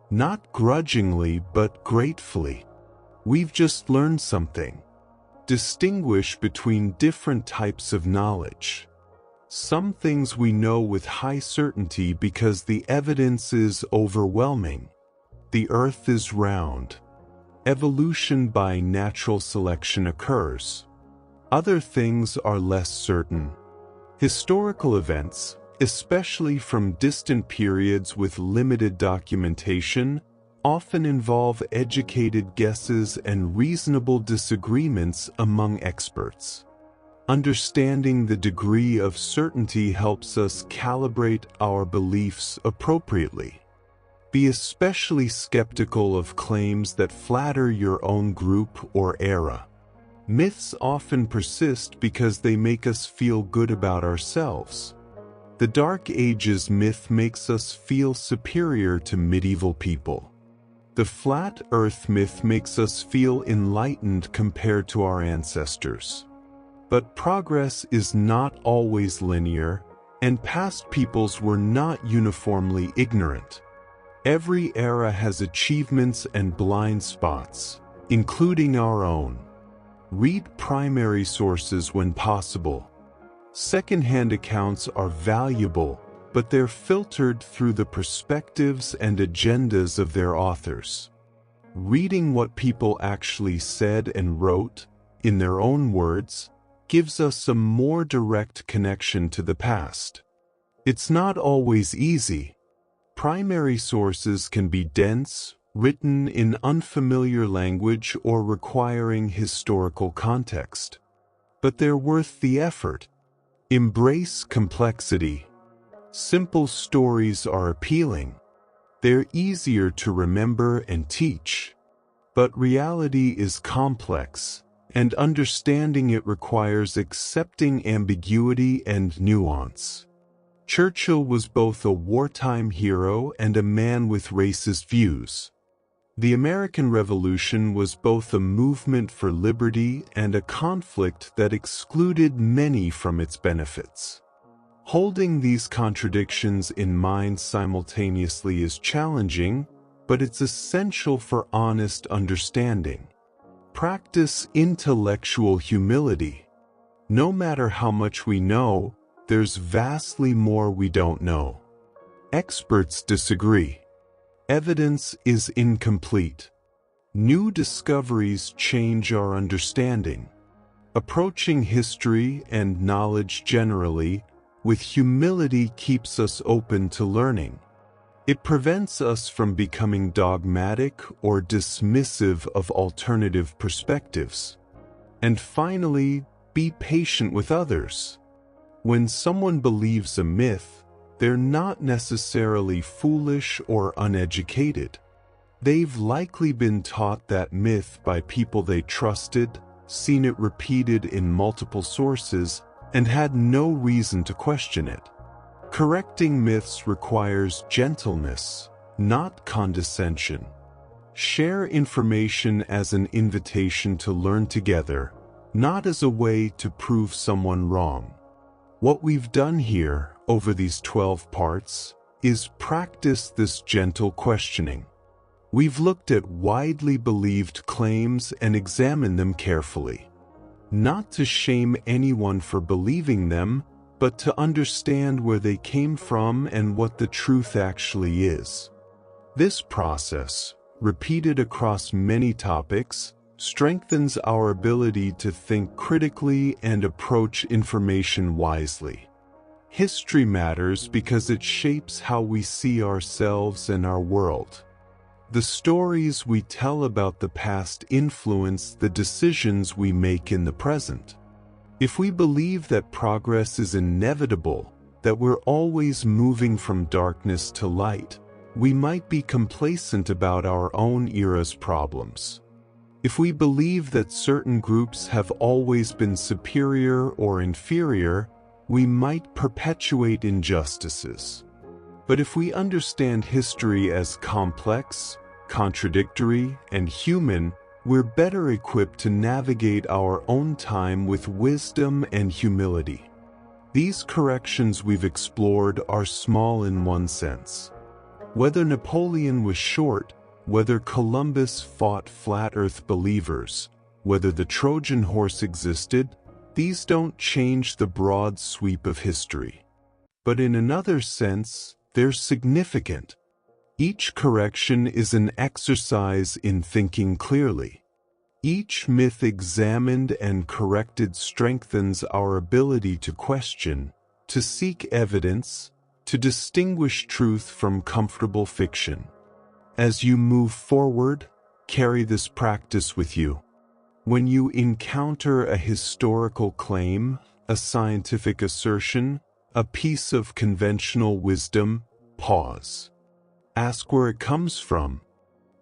Not grudgingly, but gratefully. We've just learned something. Distinguish between different types of knowledge. Some things we know with high certainty because the evidence is overwhelming. The earth is round. Evolution by natural selection occurs. Other things are less certain. Historical events, especially from distant periods with limited documentation, often involve educated guesses and reasonable disagreements among experts. Understanding the degree of certainty helps us calibrate our beliefs appropriately. Be especially skeptical of claims that flatter your own group or era. Myths often persist because they make us feel good about ourselves. The Dark Ages myth makes us feel superior to medieval people. The Flat Earth myth makes us feel enlightened compared to our ancestors. But progress is not always linear, and past peoples were not uniformly ignorant. Every era has achievements and blind spots, including our own. Read primary sources when possible. Second-hand accounts are valuable, but they're filtered through the perspectives and agendas of their authors. Reading what people actually said and wrote, in their own words, gives us a more direct connection to the past. It's not always easy. Primary sources can be dense, written in unfamiliar language or requiring historical context. But they're worth the effort. Embrace complexity. Simple stories are appealing. They're easier to remember and teach. But reality is complex, and understanding it requires accepting ambiguity and nuance. Churchill was both a wartime hero and a man with racist views. The American Revolution was both a movement for liberty and a conflict that excluded many from its benefits. Holding these contradictions in mind simultaneously is challenging, but it's essential for honest understanding. Practice intellectual humility. No matter how much we know, there's vastly more we don't know. Experts disagree. Evidence is incomplete. New discoveries change our understanding. Approaching history and knowledge generally with humility keeps us open to learning. It prevents us from becoming dogmatic or dismissive of alternative perspectives. And finally, be patient with others. When someone believes a myth, they're not necessarily foolish or uneducated. They've likely been taught that myth by people they trusted, seen it repeated in multiple sources, and had no reason to question it. Correcting myths requires gentleness, not condescension. Share information as an invitation to learn together, not as a way to prove someone wrong. What we've done here, over these 12 parts, is practice this gentle questioning. We've looked at widely believed claims and examined them carefully. Not to shame anyone for believing them, but to understand where they came from and what the truth actually is. This process, repeated across many topics, strengthens our ability to think critically and approach information wisely. History matters because it shapes how we see ourselves and our world. The stories we tell about the past influence the decisions we make in the present. If we believe that progress is inevitable, that we're always moving from darkness to light, we might be complacent about our own era's problems. If we believe that certain groups have always been superior or inferior, we might perpetuate injustices. But if we understand history as complex, contradictory, and human, we're better equipped to navigate our own time with wisdom and humility. These corrections we've explored are small in one sense. Whether Napoleon was short, whether Columbus fought flat earth believers, whether the Trojan horse existed, these don't change the broad sweep of history. But in another sense, they're significant. Each correction is an exercise in thinking clearly. Each myth examined and corrected strengthens our ability to question, to seek evidence, to distinguish truth from comfortable fiction. As you move forward, carry this practice with you. When you encounter a historical claim, a scientific assertion, a piece of conventional wisdom, pause. Ask where it comes from.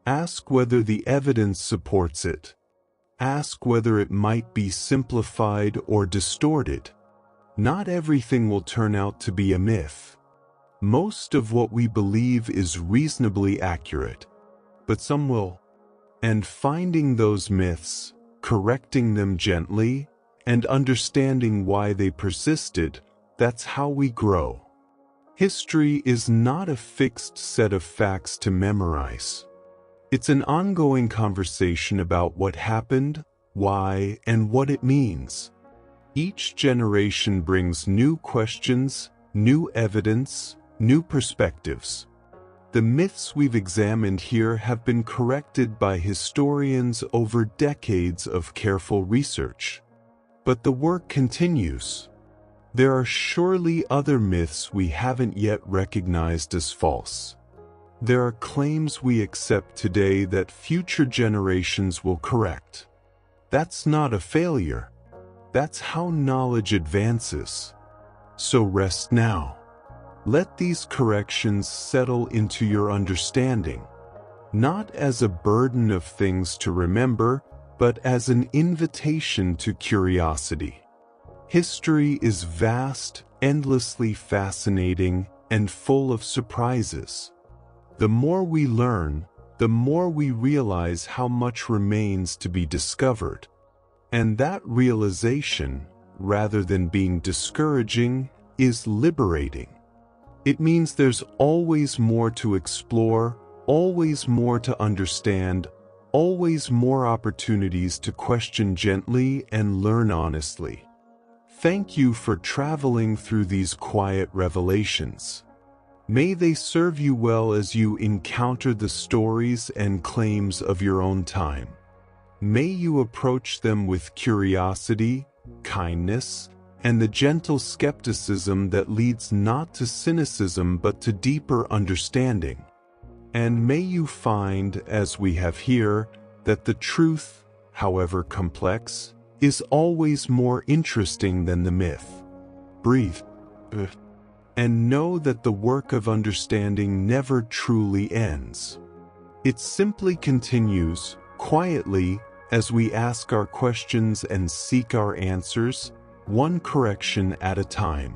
Ask whether the evidence supports it. Ask whether it might be simplified or distorted. Not everything will turn out to be a myth. Most of what we believe is reasonably accurate, but some will. And finding those myths, correcting them gently, and understanding why they persisted, that's how we grow. History is not a fixed set of facts to memorize. It's an ongoing conversation about what happened, why, and what it means. Each generation brings new questions, new evidence, new perspectives. The myths we've examined here have been corrected by historians over decades of careful research. But the work continues. There are surely other myths we haven't yet recognized as false. There are claims we accept today that future generations will correct. That's not a failure. That's how knowledge advances. So rest now. Let these corrections settle into your understanding, not as a burden of things to remember, but as an invitation to curiosity. History is vast, endlessly fascinating, and full of surprises. The more we learn, the more we realize how much remains to be discovered. And that realization, rather than being discouraging, is liberating. It means there's always more to explore, always more to understand, always more opportunities to question gently and learn honestly. Thank you for traveling through these quiet revelations. May they serve you well as you encounter the stories and claims of your own time. May you approach them with curiosity, kindness, and the gentle skepticism that leads not to cynicism but to deeper understanding. And may you find, as we have here, that the truth, however complex, is always more interesting than the myth. Breathe. And know that the work of understanding never truly ends. It simply continues, quietly, as we ask our questions and seek our answers, one correction at a time.